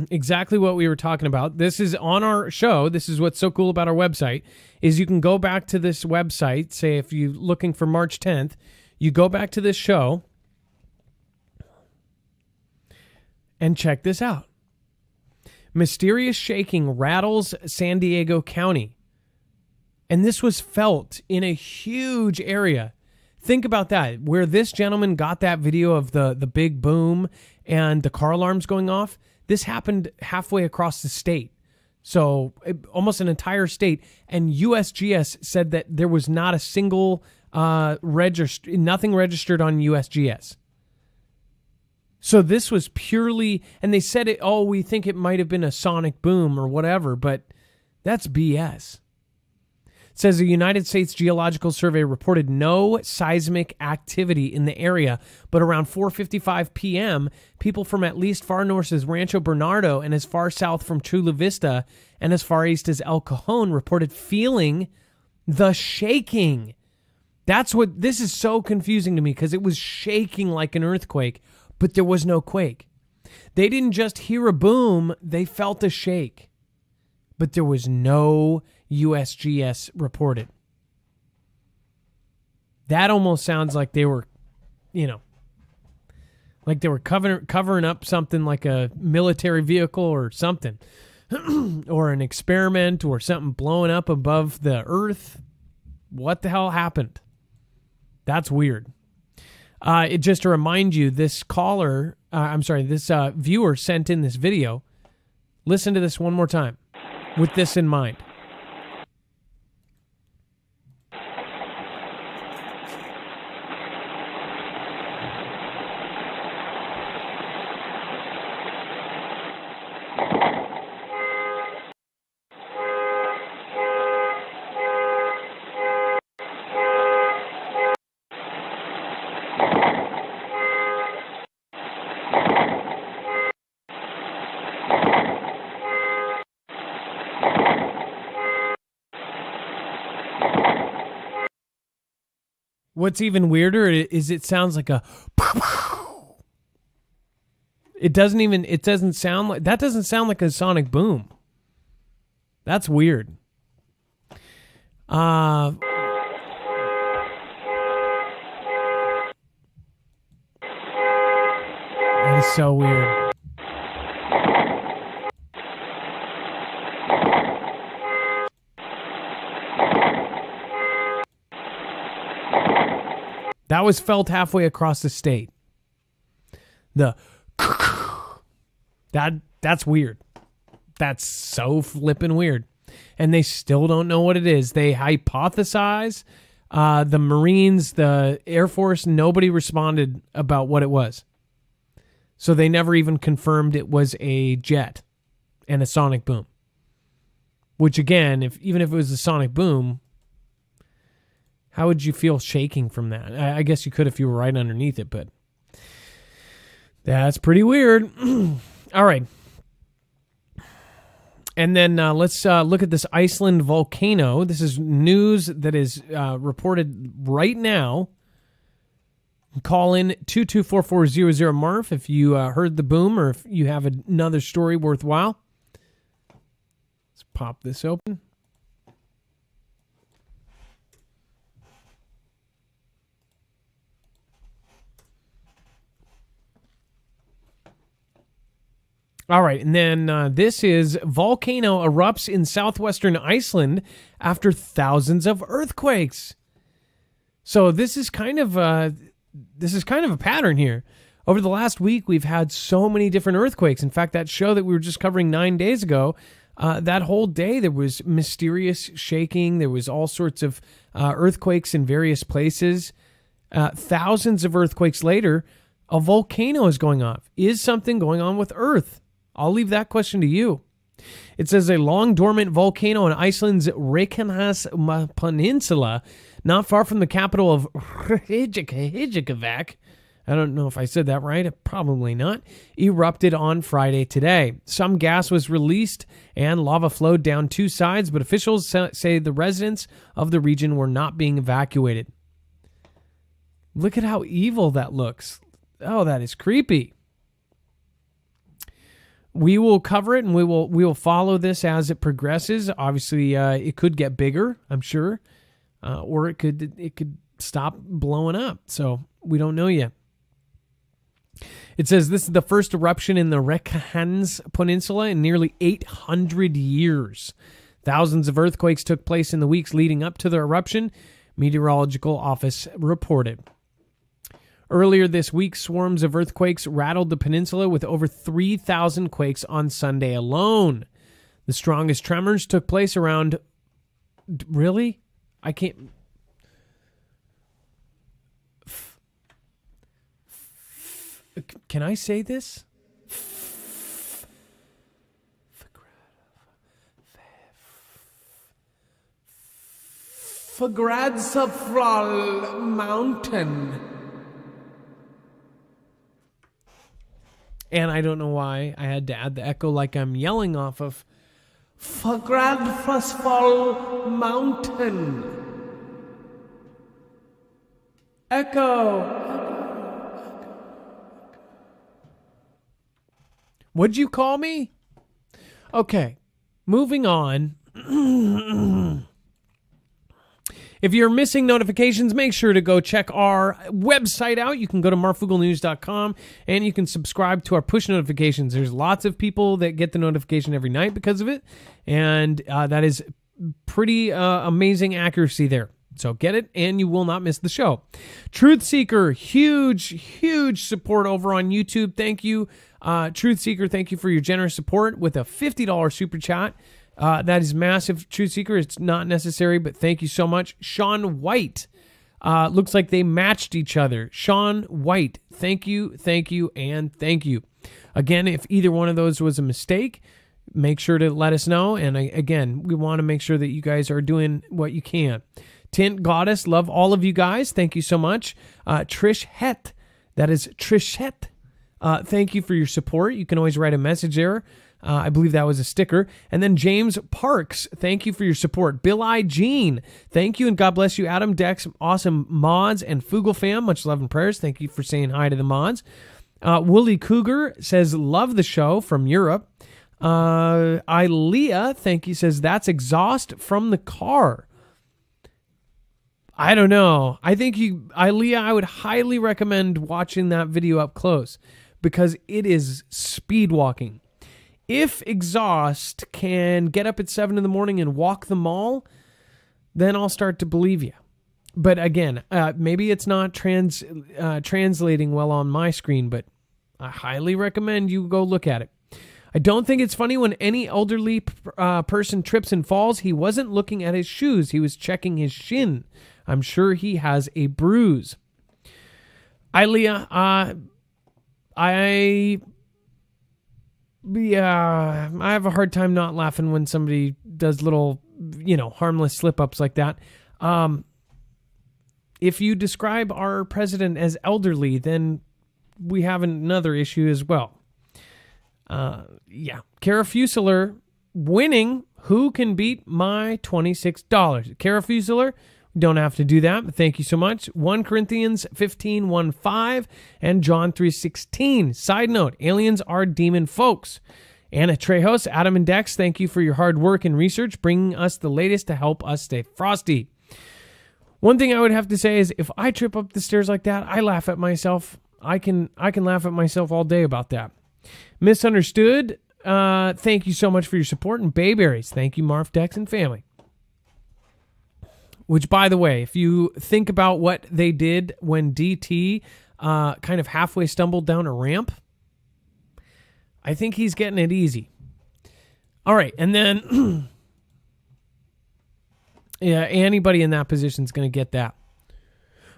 exactly what we were talking about. This is on our show. This is what's so cool about our website, is you can go back to this website. Say if you're looking for March 10th, you go back to this show and check this out. Mysterious shaking rattles San Diego County. And this was felt in a huge area. Think about that. Where this gentleman got that video of the big boom and the car alarms going off, this happened halfway across the state. So almost an entire state. And USGS said that there was not a single nothing registered on USGS. So this was purely, and they said we think it might have been a sonic boom or whatever, but that's BS. It says the United States Geological Survey reported no seismic activity in the area, but around 4:55 p.m., people from at least far north as Rancho Bernardo and as far south from Chula Vista and as far east as El Cajon reported feeling the shaking. This is so confusing to me, because it was shaking like an earthquake, but there was no quake. They didn't just hear a boom, they felt a shake, but there was no USGS reported. That almost sounds like they were, like they were covering up something like a military vehicle or something, or an experiment or something blowing up above the earth. What the hell happened? That's weird. Just to remind you, this viewer sent in this video. Listen to this one more time with this in mind. What's even weirder is it sounds like a. It doesn't sound like a sonic boom. That's weird. That is so weird. That was felt halfway across the state. That's weird. That's so flippin' weird. And they still don't know what it is. They hypothesize. The Marines, the Air Force, nobody responded about what it was. So they never even confirmed it was a jet and a sonic boom. Which again, even if it was a sonic boom, how would you feel shaking from that? I guess you could if you were right underneath it, but that's pretty weird. All right. And then let's look at this Iceland volcano. This is news that is reported right now. Call in 224-400 Marf if you heard the boom or if you have another story worthwhile. Let's pop this open. All right, and then this is volcano erupts in southwestern Iceland after thousands of earthquakes. So this is kind of a pattern here. Over the last week, we've had so many different earthquakes. In fact, that show that we were just covering 9 days ago, that whole day there was mysterious shaking. There was all sorts of earthquakes in various places. Thousands of earthquakes later, a volcano is going off. Is something going on with Earth? I'll leave that question to you. It says a long dormant volcano on Iceland's Reykjanes Peninsula, not far from the capital of Reykjavik. I don't know if I said that right. Probably not. Erupted on Friday today. Some gas was released and lava flowed down two sides, but officials say the residents of the region were not being evacuated. Look at how evil that looks. Oh, that is creepy. We will cover it and we will follow this as it progresses. Obviously, it could get bigger, I'm sure, or it could stop blowing up. So we don't know yet. It says this is the first eruption in the Reykjanes Peninsula in nearly 800 years. Thousands of earthquakes took place in the weeks leading up to the eruption, Meteorological Office reported. Earlier this week, swarms of earthquakes rattled the peninsula with over 3,000 quakes on Sunday alone. The strongest tremors took place around... Really? I can't... Can I say this? Fagradsafral Mountain. And I don't know why I had to add the echo like I'm yelling off of Fagradsafral Mountain. Echo. What'd you call me? Okay, moving on. If you're missing notifications, make sure to go check our website out. You can go to marfooglenews.com and you can subscribe to our push notifications. There's lots of people that get the notification every night because of it, and that is pretty amazing accuracy there. So get it, and you will not miss the show. Truth Seeker, huge support over on YouTube. Thank you, Truth Seeker. Thank you for your generous support with a $50 super chat. That is massive, Truth Seeker. It's not necessary, but thank you so much. Sean White. Looks like they matched each other. Sean White. Thank you, and thank you. Again, if either one of those was a mistake, make sure to let us know. And again, we want to make sure that you guys are doing what you can. Tint Goddess, love all of you guys. Thank you so much. Trish Het. That is Trish Het. Thank you for your support. You can always write a message there. I believe that was a sticker. And then James Parks, thank you for your support. Bill I. Jean, thank you and God bless you. Adam Dex, awesome mods and Foogle fam, much love and prayers. Thank you for saying hi to the mods. Wooly Cougar says, love the show from Europe. Ilea, thank you, says, that's exhaust from the car. I don't know. I think Ilea, I would highly recommend watching that video up close because it is speed walking. If exhaust can get up at 7 in the morning and walk the mall, then I'll start to believe you. But again, maybe it's not translating well on my screen, but I highly recommend you go look at it. I don't think it's funny when any elderly person trips and falls. He wasn't looking at his shoes. He was checking his shin. I'm sure he has a bruise. Ilea, I have a hard time not laughing when somebody does little, harmless slip-ups like that. If you describe our president as elderly, then we have another issue as well. Kara Fusilier winning. Who can beat my $26? Kara Fusilier Don't have to do that, but thank you so much. 1 Corinthians 15:1-5 and John 3:16. Side note, aliens are demon folks. Anna Trejos, Adam and Dex, thank you for your hard work and research, bringing us the latest to help us stay frosty. One thing I would have to say is if I trip up the stairs like that, I laugh at myself. I can laugh at myself all day about that. Misunderstood, thank you so much for your support. And Bayberries, thank you, Marf, Dex, and family. Which, by the way, if you think about what they did when DT kind of halfway stumbled down a ramp, I think he's getting it easy. All right, and then yeah, anybody in that position is going to get that.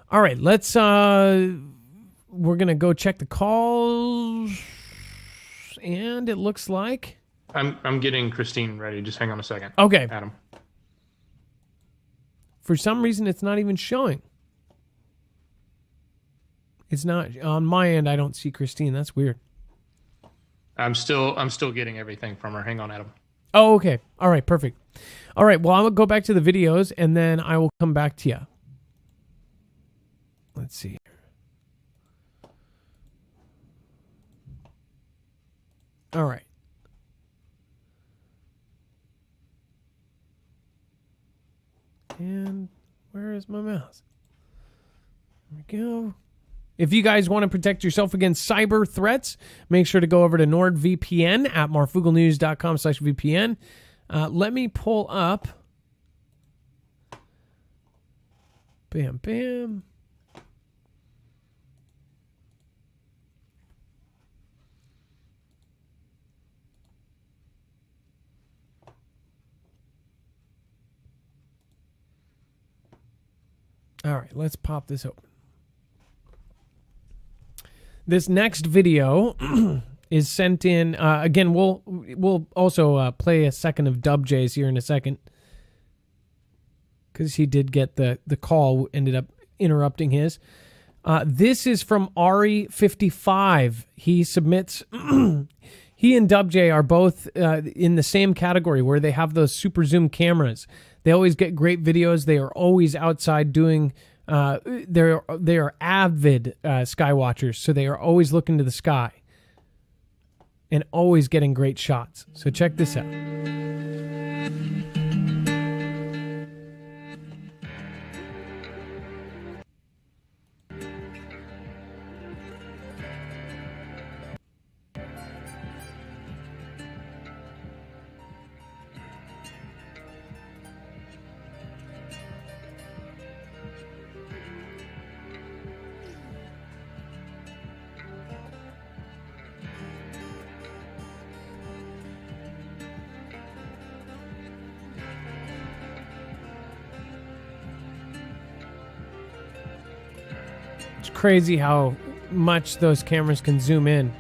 All right, let's we're going to go check the calls, and it looks like
I'm getting Christine ready. Just hang on a second.
Okay.
Adam.
For some reason, it's not even showing. It's not on my end. I don't see Christine. That's weird.
I'm still getting everything from her. Hang on, Adam.
Oh, okay. All right, perfect. All right, well, I'm going to go back to the videos, and then I will come back to you. Let's see. All right. And where is my mouse? There we go. If you guys want to protect yourself against cyber threats, make sure to go over to NordVPN at marfooglenews.com/VPN. Let me pull up. Bam, bam. All right, let's pop this open. This next video is sent in. Again, we'll also play a second of Dub J's here in a second, because he did get the call, ended up interrupting his. This is from Ari55. He submits. He and Dub J are both in the same category where they have those super zoom cameras. They always get great videos. They are always outside doing. They are avid sky watchers, so they are always looking to the sky and always getting great shots. So check this out. It's crazy how much those cameras can zoom in.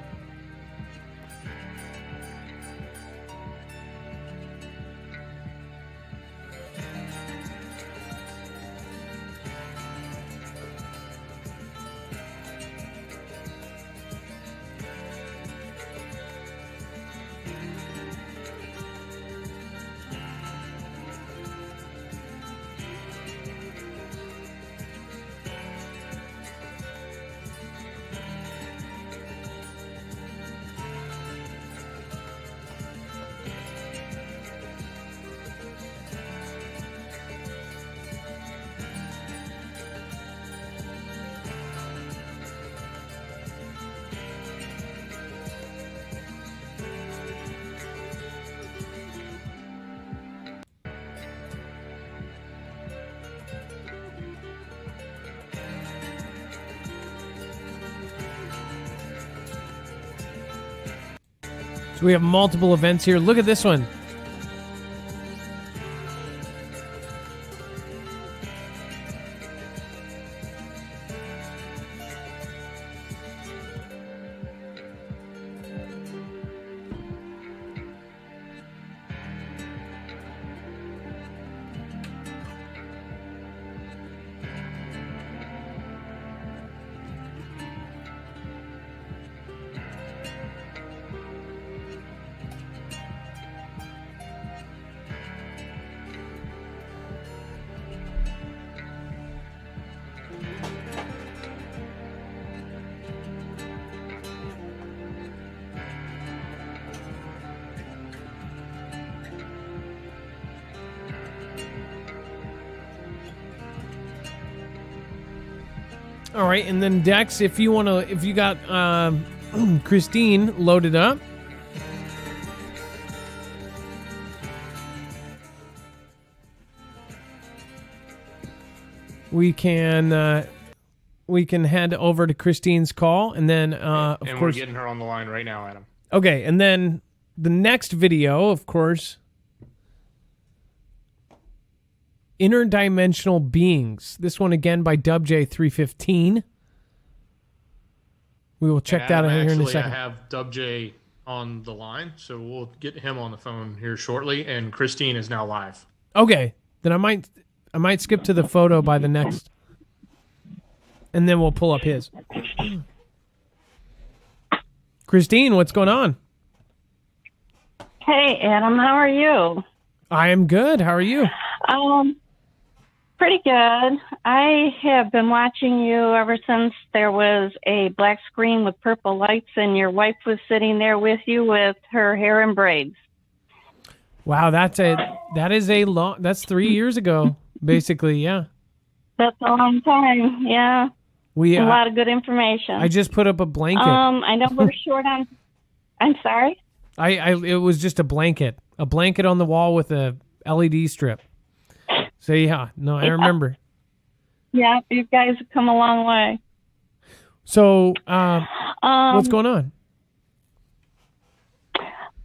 So we have multiple events here. Look at this one. All right, and then Dex, if you got Christine loaded up. We can head over to Christine's call, and then of
and
course
we're getting her on the line right now, Adam.
Okay, and then the next video, of course, Interdimensional Beings. This one again by DubJ315. We will check that out here in a second.
I have DubJ on the line, so we'll get him on the phone here shortly, and Christine is now live.
Okay, then I might skip to the photo by the next, and then we'll pull up his. Christine, what's going on?
Hey, Adam, how are you?
I am good. How are you?
Pretty good. I have been watching you ever since there was a black screen with purple lights and your wife was sitting there with you with her hair in braids.
Wow, that's 3 years ago, basically, yeah.
That's a long time, yeah.
A
lot of good information.
I just put up a blanket.
I know we're short on. I'm sorry.
It was just a blanket on the wall with a LED strip. So yeah, no, I remember.
Yeah, you guys have come a long way.
So, what's going on?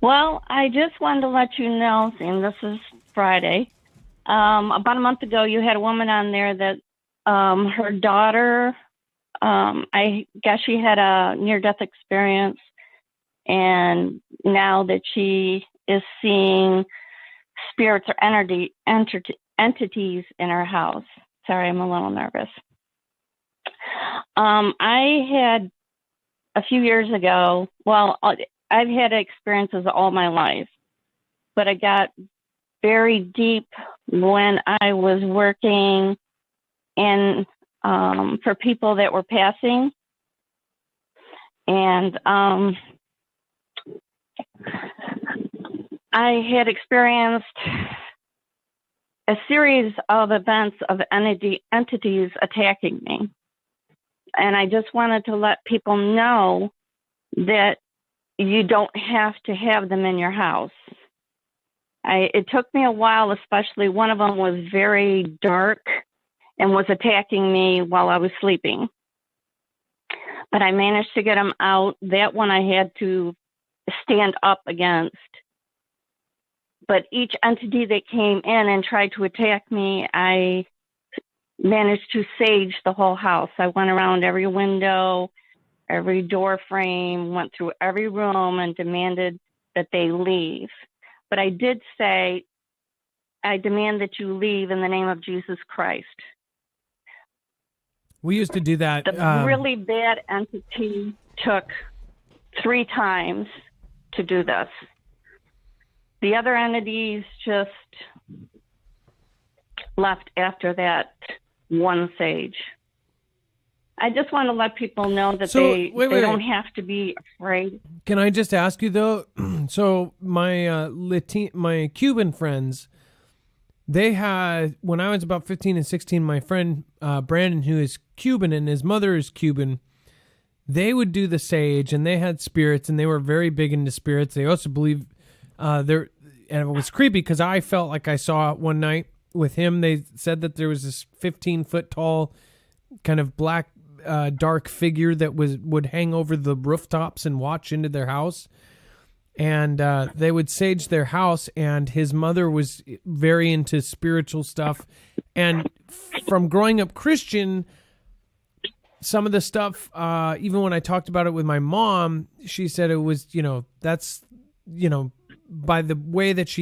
Well, I just wanted to let you know, seeing this is Friday, about a month ago, you had a woman on there that her daughter, I guess she had a near-death experience, and now that she is seeing spirits or entities in her house. Sorry, I'm a little nervous. I had a few years ago, well, I've had experiences all my life, but I got very deep when I was working in for people that were passing. And I had experienced a series of events of entities attacking me. And I just wanted to let people know that you don't have to have them in your house. It took me a while, especially one of them was very dark and was attacking me while I was sleeping. But I managed to get him out. That one I had to stand up against. But each entity that came in and tried to attack me, I managed to sage the whole house. I went around every window, every door frame, went through every room and demanded that they leave. But I did say, I demand that you leave in the name of Jesus Christ.
We used to do that.
The really bad entity took 3 times to do this. The other entities just left after that one sage. I just want to let people know that they don't have to be afraid.
Can I just ask you though? So my my Cuban friends, they had, when I was about 15 and 16, my friend Brandon, who is Cuban and his mother is Cuban, they would do the sage and they had spirits and they were very big into spirits. They also believe and it was creepy because I felt like I saw it one night with him. They said that there was this 15-foot tall kind of black dark figure that would hang over the rooftops and watch into their house. And they would sage their house, and his mother was very into spiritual stuff. And from growing up Christian, some of the stuff, even when I talked about it with my mom, she said it was, that's, by the way that she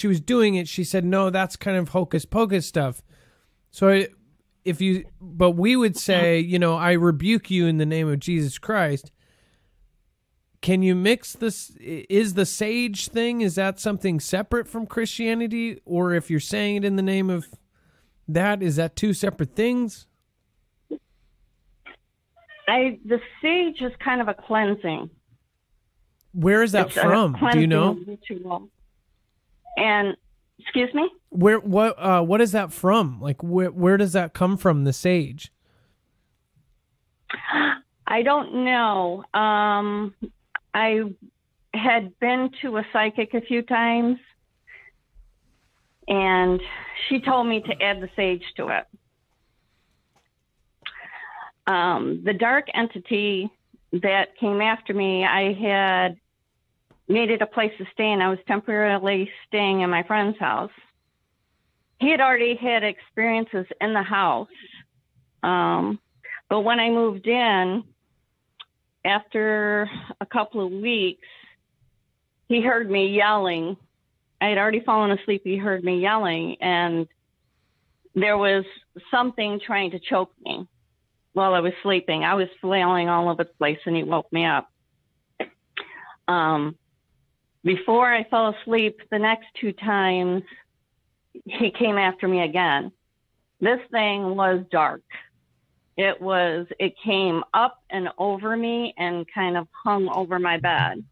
was doing it, she said, no, that's kind of hocus pocus stuff. So but we would say, I rebuke you in the name of Jesus Christ. Can you mix this? Is the sage thing, is that something separate from Christianity? Or if you're saying it in the name of that, is that 2 separate things?
The sage is kind of a cleansing.
Where is that from? Do you know?
Ritual. And excuse me?
What is that from? Like where does that come from, the sage?
I don't know. I had been to a psychic a few times, and she told me to add the sage to it. The dark entity that came after me, I had made it a place to stay, and I was temporarily staying in my friend's house. He had already had experiences in the house. But when I moved in, after a couple of weeks, he heard me yelling. I had already fallen asleep. He heard me yelling, and there was something trying to choke me while I was sleeping. I was flailing all over the place, and he woke me up. Before I fell asleep, the next 2 times, he came after me again. This thing was dark. It came up and over me and kind of hung over my bed.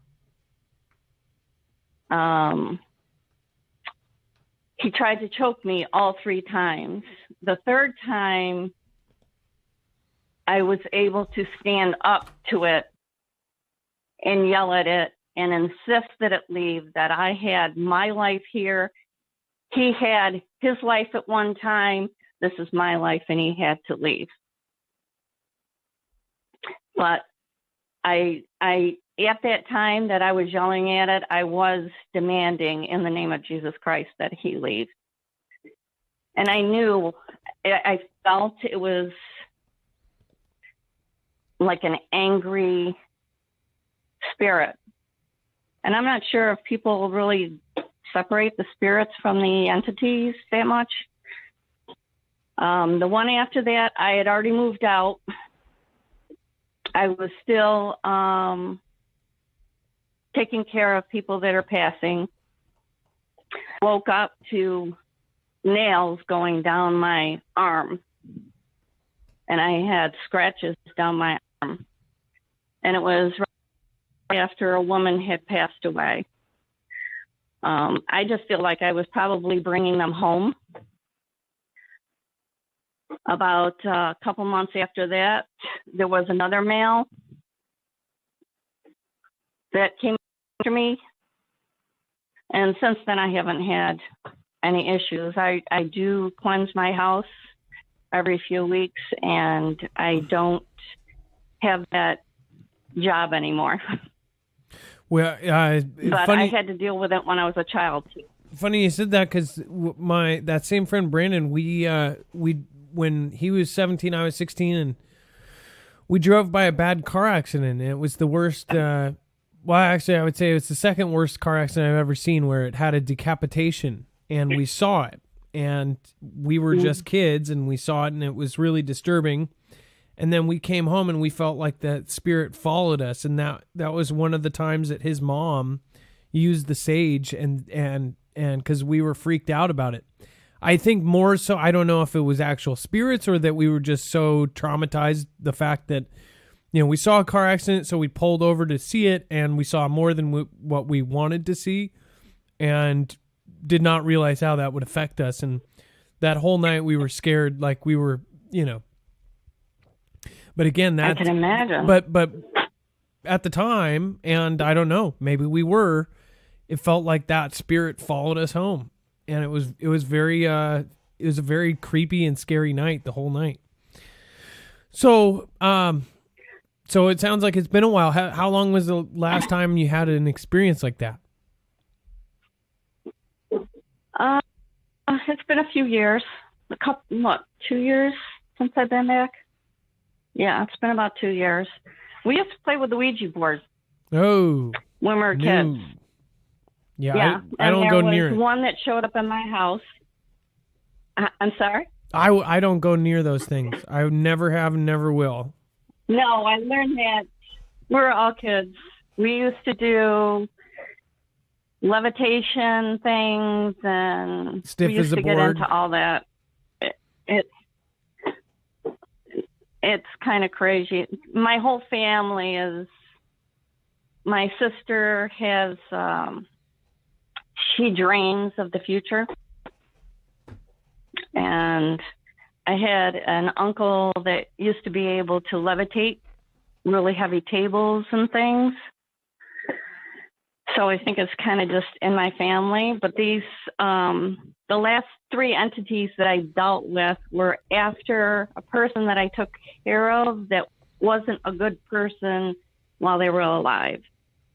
He tried to choke me all 3 times. The 3rd time, I was able to stand up to it and yell at it and insist that it leave, that I had my life here. He had his life at one time. This is my life, and he had to leave. But I at that time that I was yelling at it, I was demanding in the name of Jesus Christ that he leave. And I knew, I felt it was like an angry spirit. And I'm not sure if people really separate the spirits from the entities that much. The one after that, I had already moved out. I was still taking care of people that are passing. Woke up to nails going down my arm. And I had scratches down my arm. And it was right after a woman had passed away. I just feel like I was probably bringing them home. About a couple months after that, there was another male that came after me. And since then, I haven't had any issues. I do cleanse my house every few weeks, and I don't have that job anymore.
Well,
but
funny,
I had to deal with it when I was a child too.
Funny you said that, because that same friend Brandon, we when he was 17, I was 16, and we drove by a bad car accident. And it was the worst. Well, actually, I would say it was the second worst car accident I've ever seen, where it had a decapitation, and we saw it, and we were just kids, and we saw it, and it was really disturbing. And then we came home, and we felt like that spirit followed us, and that was one of the times that his mom used the sage, and because we were freaked out about it. I think more so, I don't know if it was actual spirits or that we were just so traumatized, the fact that, we saw a car accident, so we pulled over to see it, and we saw more than what we wanted to see, and did not realize how that would affect us. And that whole night we were scared, like we were, But again,
I can imagine.
But at the time, and I don't know, maybe we were, it felt like that spirit followed us home. And it was very it was a very creepy and scary night, the whole night. So so it sounds like it's been a while. How long was the last time you had an experience like that?
It's been a few years. 2 years since I've been back? Yeah, it's been about 2 years. We used to play with the Ouija board.
Oh.
When we were kids.
Yeah. I don't go near it.
There was one that showed up in my house. I'm sorry?
I don't go near those things. I never have and never will.
No, I learned that we were all kids. We used to do levitation things, and
stiff
we used
as a
to get
board.
into all that. It's kind of crazy. My whole family is. My sister has. She dreams of the future, and I had an uncle that used to be able to levitate really heavy tables and things. So I think it's kind of just in my family. But these, the last 3 entities that I dealt with were after a person that I took care of that wasn't a good person while they were alive.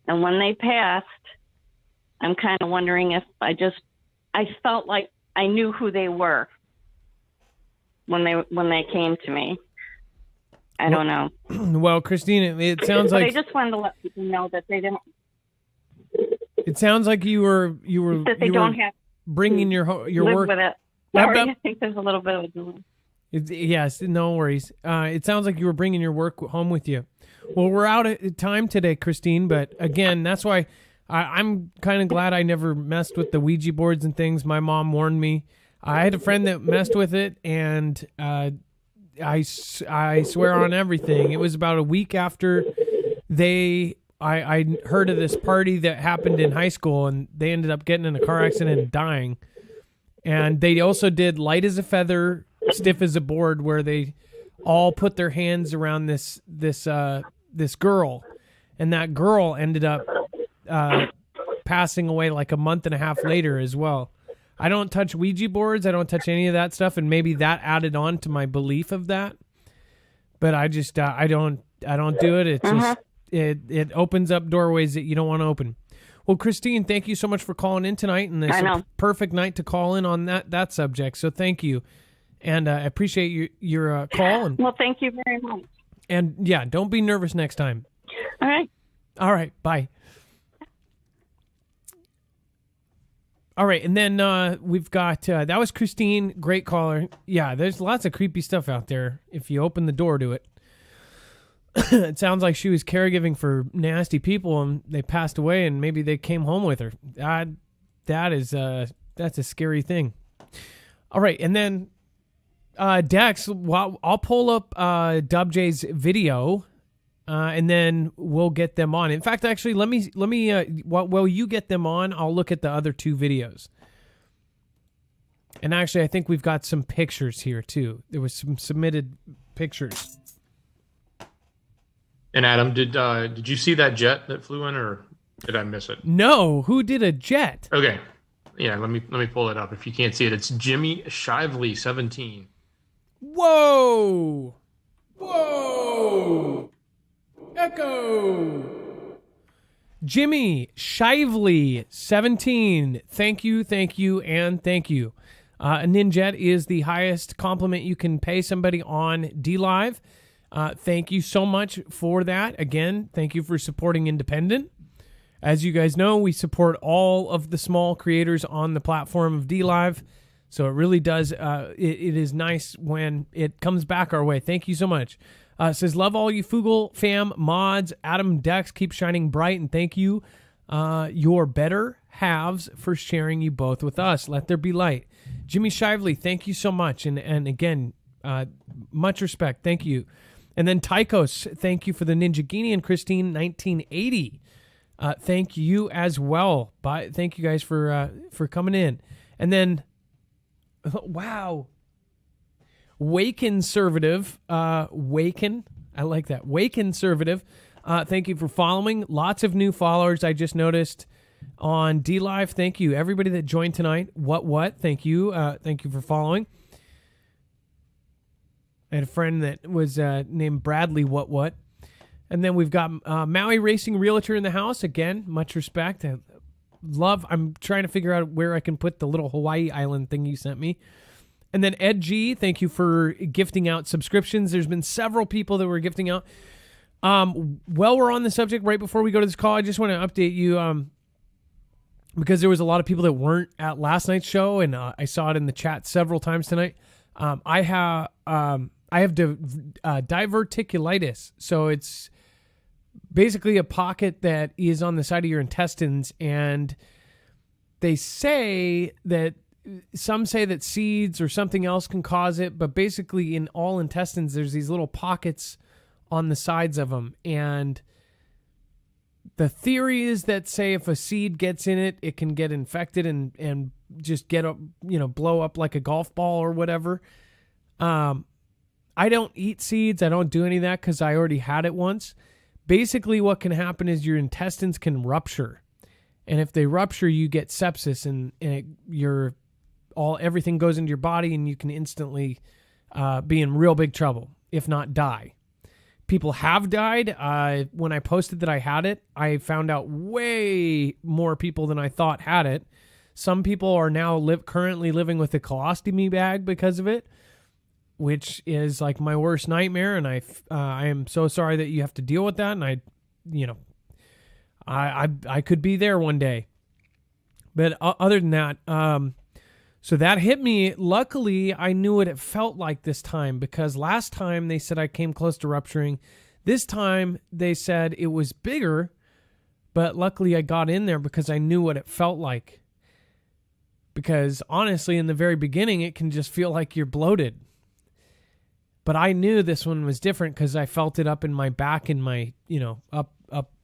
And when they passed, I'm kind of wondering if I felt like I knew who they were when they came to me. I don't know.
Well, Christine, it sounds
but
like
I just wanted to let people know that they didn't.
it sounds like you were
That they don't have
bringing your
live
work
with it. Sorry, I think there's a little bit of a delay.
Yes, no worries. It sounds like you were bringing your work home with you. Well, we're out of time today, Christine, but again, that's why I'm kind of glad I never messed with the Ouija boards and things. My mom warned me. I had a friend that messed with it, and I swear on everything, it was about a week after I heard of this party that happened in high school, and they ended up getting in a car accident and dying. And they also did light as a feather, stiff as a board, where they all put their hands around this girl, and that girl ended up passing away like a month and a half later as well. I don't touch Ouija boards. I don't touch any of that stuff, and maybe that added on to my belief of that. But I just I don't do it. It's just it opens up doorways that you don't want to open. Well, Christine, thank you so much for calling in tonight, and it's a perfect night to call in on that subject. So thank you, and I appreciate your call. And,
well, thank you very much.
And yeah, don't be nervous next time.
All right.
All right. Bye. All right, and then we've got, that was Christine, great caller. Yeah, there's lots of creepy stuff out there if you open the door to it. It sounds like she was caregiving for nasty people and they passed away and maybe they came home with her. That's a scary thing. All right, and then Dex, I'll pull up Dub J's video. And then we'll get them on. In fact, actually, let me. While you get them on, I'll look at the other 2 videos. And actually, I think we've got some pictures here too. There was some submitted pictures.
And Adam, did you see that jet that flew in, or did I miss it?
No, who did a jet?
Okay, yeah. Let me pull it up. If you can't see it, it's Jimmy Shively, 17.
Whoa! Whoa! Echo. Jimmy Shively, 17. Thank you, and thank you. A Ninjet is the highest compliment you can pay somebody on DLive. Thank you so much for that. Again, thank you for supporting independent. As you guys know, we support all of the small creators on the platform of DLive. So it really does. It is nice when it comes back our way. Thank you so much. Says, love all you Foogle fam mods. Adam Dex, keep shining bright, and thank you, your better halves, for sharing you both with us. Let there be light. Jimmy Shively, thank you so much, and again, much respect. Thank you. And then Tychos, thank you for the Ninja Genie, and Christine 1980. Thank you as well. Bye. Thank you guys for coming in. And then, wow. Wakenservative, Waken, I like that. Wakenservative, thank you for following. Lots of new followers I just noticed on DLive. Thank you, everybody that joined tonight. What? Thank you. Thank you for following. I had a friend that was named Bradley. What? And then we've got Maui Racing Realtor in the house again. Much respect. I'm trying to figure out where I can put the little Hawaii island thing you sent me. And then Ed G, thank you for gifting out subscriptions. There's been several people that were gifting out. While we're on the subject, right before we go to this call, I just want to update you because there was a lot of people that weren't at last night's show, and I saw it in the chat several times tonight. I have diverticulitis, so it's basically a pocket that is on the side of your intestines, and they say that some say that seeds or something else can cause it, but basically in all intestines, there's these little pockets on the sides of them. And the theory is that, say, if a seed gets in it, it can get infected and just get up, blow up like a golf ball or whatever. I don't eat seeds. I don't do any of that because I already had it once. Basically, what can happen is your intestines can rupture. And if they rupture, you get sepsis and everything goes into your body and you can instantly be in real big trouble, if not die. People have died. When I posted that I had it, I found out way more people than I thought had it. Some people are now currently living with a colostomy bag because of it, which is like my worst nightmare. And I am so sorry that you have to deal with that. And I could be there one day. But other than that, so that hit me. Luckily, I knew what it felt like this time, because last time they said I came close to rupturing. This time they said it was bigger, but luckily I got in there because I knew what it felt like. Because honestly, in the very beginning, it can just feel like you're bloated. But I knew this one was different because I felt it up in my back and my, up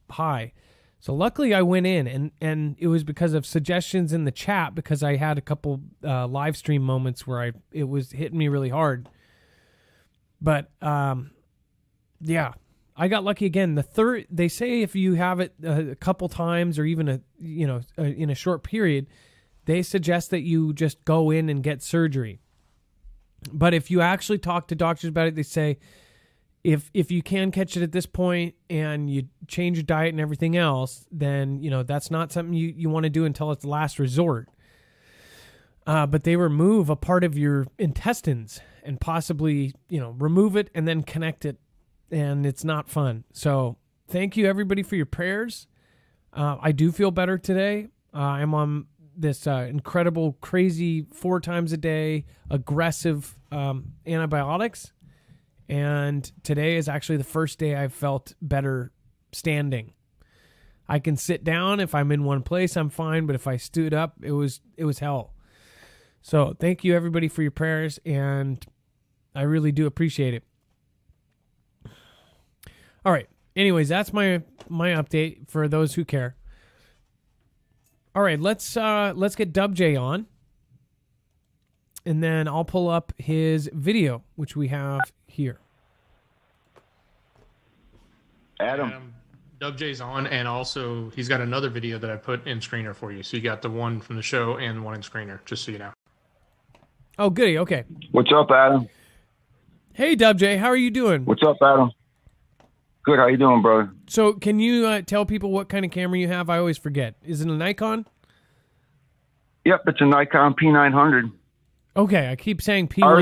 high. So luckily I went in, and it was because of suggestions in the chat, because I had a couple live stream moments where it was hitting me really hard. But yeah, I got lucky again. They say if you have it a couple times or even in a short period, they suggest that you just go in and get surgery. But if you actually talk to doctors about it, they say if you can catch it at this point and you change your diet and everything else, then, that's not something you want to do until it's the last resort. But they remove a part of your intestines and possibly, remove it and then connect it. And it's not fun. So thank you, everybody, for your prayers. I do feel better today. I'm on this incredible, crazy 4 times a day, aggressive antibiotics. And today is actually the first day I've felt better standing. I can sit down. If I'm in one place, I'm fine. But if I stood up, it was hell. So thank you, everybody, for your prayers. And I really do appreciate it. All right. Anyways, that's my update for those who care. All right, let's get Dub J on, and then I'll pull up his video, which we have here.
Adam, Dub J's on, and also he's got another video that I put in screener for you. So you got the one from the show and one in screener, just so you know.
Oh, goody. Okay.
What's up, Adam?
Hey, Dub J, how are you doing?
What's up, Adam? Good. How you doing, brother?
So can you tell people what kind of camera you have? I always forget. Is it a Nikon?
Yep, it's a Nikon P900.
Okay, I keep saying P1000.
I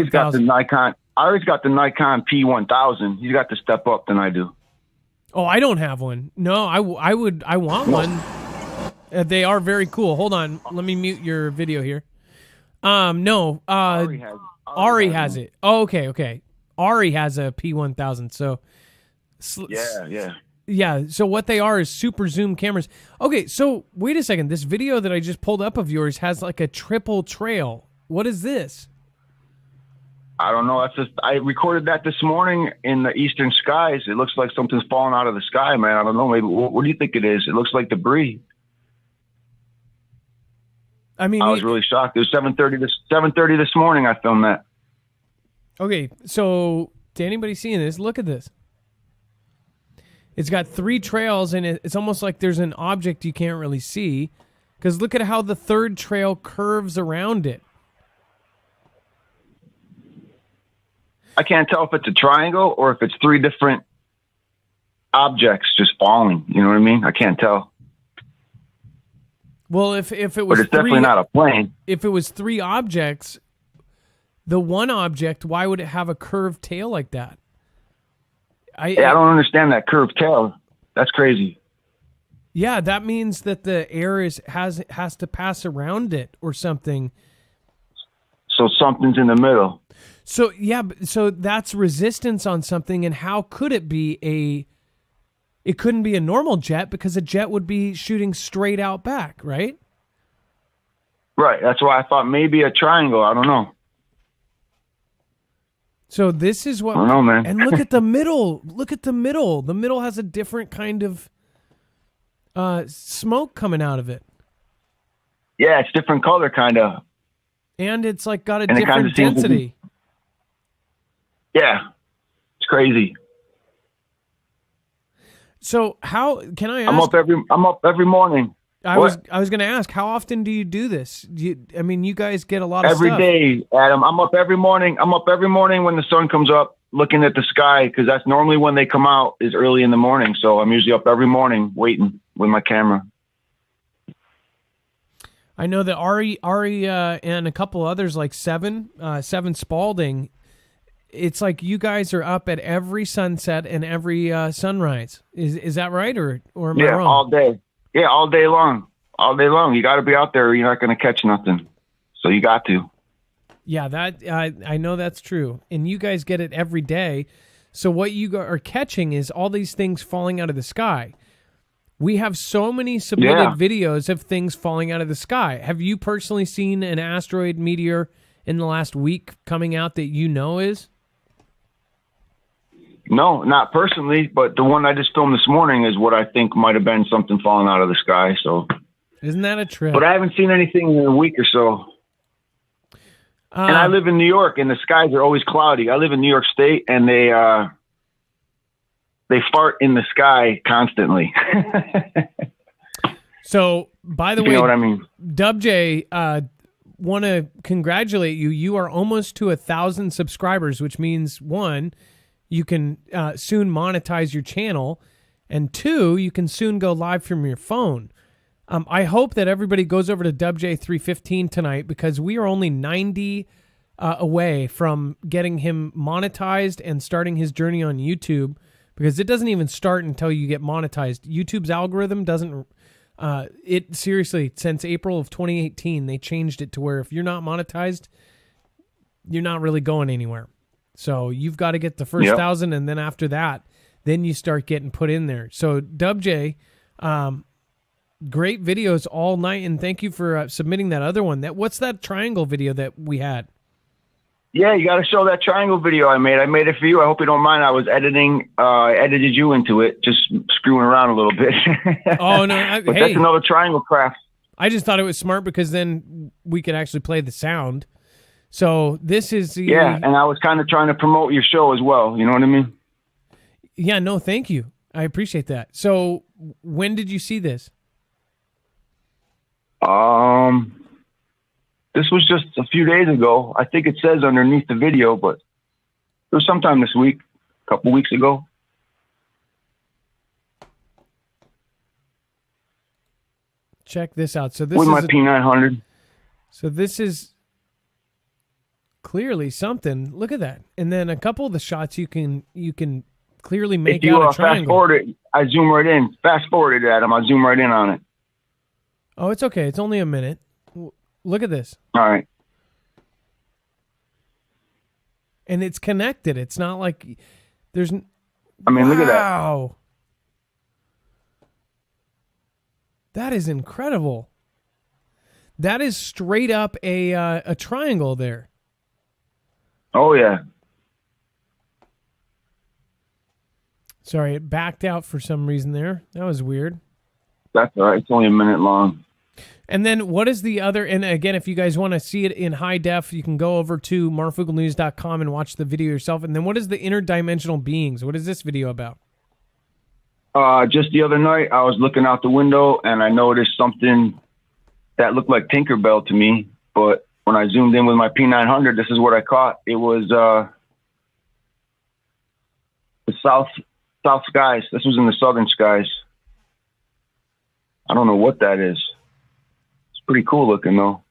always got the Nikon P1000. You got to step up than I do.
Oh, I don't have one. No, I want one. They are very cool. Hold on. Let me mute your video here. No. Ari has it. Oh, okay. Ari has a P1000. So Yeah, so what they are is super zoom cameras. Okay, so wait a second. This video that I just pulled up of yours has like a triple trail. What is this?
I don't know. I recorded that this morning in the eastern skies. It looks like something's falling out of the sky, man. I don't know. Maybe what do you think it is? It looks like debris.
I mean,
I was really shocked. It was 7:30 this morning. I filmed that.
Okay, so to anybody seeing this, look at this. It's got 3 trails, and it's almost like there's an object you can't really see, because look at how the third trail curves around it.
I can't tell if it's a triangle or if it's 3 different objects just falling. You know what I mean? I can't tell.
Well, if it was,
but it's definitely not a plane.
If it was 3 objects, the one object, why would it have a curved tail like that? I
don't understand that curved tail. That's crazy.
Yeah, that means that the air has to pass around it or something.
So something's in the middle.
So so that's resistance on something, and how could it be it couldn't be a normal jet, because a jet would be shooting straight out back, right?
Right. That's why I thought maybe a triangle. I don't know.
So this is what.
I don't know, man.
And look at the middle. Look at the middle. The middle has a different kind of smoke coming out of it.
Yeah, it's different color, kind of.
And it's like got a different density.
Yeah, it's crazy.
So how can I ask?
I'm up every morning.
I was going to ask, how often do you do this? I mean, you guys get a lot of
Every
stuff.
day, Adam. I'm up every morning. I'm up every morning when the sun comes up, looking at the sky, because that's normally when they come out, is early in the morning. So I'm usually up every morning waiting with my camera.
I know that Ari, and a couple others like Seven Spalding. It's like you guys are up at every sunset and every sunrise. Is that right, or am I wrong?
All day. Yeah, all day long. All day long. You got to be out there. Or you're not going to catch nothing. So you got to.
Yeah, that I know that's true. And you guys get it every day. So what you are catching is all these things falling out of the sky. We have so many submitted videos of things falling out of the sky. Have you personally seen an asteroid meteor in the last week coming out that you know is?
No, not personally, but the one I just filmed this morning is what I think might have been something falling out of the sky. So,
isn't that a trip?
But I haven't seen anything in a week or so. And I live in New York, and the skies are always cloudy. I live in New York State, and they fart in the sky constantly.
So, by the way,
you know what I mean?
Dub J, want to congratulate you. You are almost to 1,000 subscribers, which means one, you can soon monetize your channel, and two, you can soon go live from your phone. I hope that everybody goes over to WJ315 tonight, because we are only 90 away from getting him monetized and starting his journey on YouTube, because it doesn't even start until you get monetized. YouTube's algorithm doesn't, it seriously, since April of 2018, they changed it to where if you're not monetized, you're not really going anywhere. So you've got to get the first 1,000, and then after that, then you start getting put in there. So Dub J, great videos all night, and thank you for submitting that other one. What's that triangle video that we had?
Yeah, you got to show that triangle video I made. I made it for you. I hope you don't mind. I was edited you into it, just screwing around a little bit.
Oh, no.
But that's another triangle craft.
I just thought it was smart, because then we could actually play the sound. So this is the...
Yeah, and I was kind of trying to promote your show as well. You know what I mean?
Yeah, no, thank you. I appreciate that. So when did you see this?
This was just a few days ago. I think it says underneath the video, but it was sometime this week, a couple weeks ago.
Check this out. So this
with
is
my P900.
So this is clearly something. Look at that. And then a couple of the shots you can clearly make
if you,
out a triangle.
fast forward it, I zoom right in. Fast forward it, Adam. I zoom right in on it.
Oh, it's okay. It's only a minute. Look at this.
All right.
And it's connected. It's not like there's...
I mean, look at that.
Wow. That is incredible. That is straight up a triangle there.
Oh, yeah.
Sorry, it backed out for some reason there. That was weird.
That's all right. It's only a minute long.
And then what is the other... And again, if you guys want to see it in high def, you can go over to marfooglenews.com and watch the video yourself. And then what is the interdimensional beings? What is this video about?
Just the other night, I was looking out the window, and I noticed something that looked like Tinkerbell to me. But when I zoomed in with my P900, this is what I caught. It was the south skies. This was in the southern skies. I don't know what that is. It's pretty cool looking, though.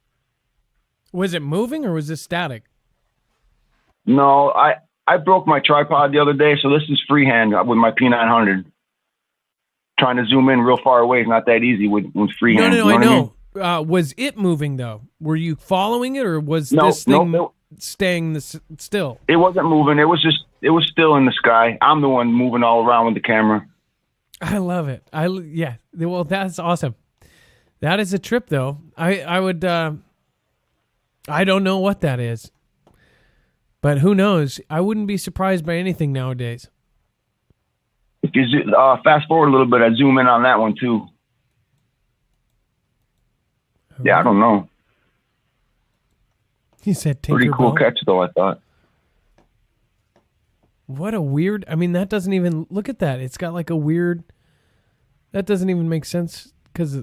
Was it moving, or was this static?
No, I broke my tripod the other day, so this is freehand with my P900. Trying to zoom in real far away is not that easy with freehand.
No, I know. Was it moving, though? Were you following it, or was this thing staying still?
It wasn't moving. It was still in the sky. I'm the one moving all around with the camera.
I love it. Yeah. Well, that's awesome. That is a trip, though. I would. I don't know what that is, but who knows? I wouldn't be surprised by anything nowadays.
If you fast forward a little bit, I zoom in on that one too. Okay. Yeah, I don't know.
He said Tinkerbell.
Pretty cool catch, though, I thought.
What a weird... I mean, that doesn't even... Look at that. It's got like a weird... That doesn't even make sense because...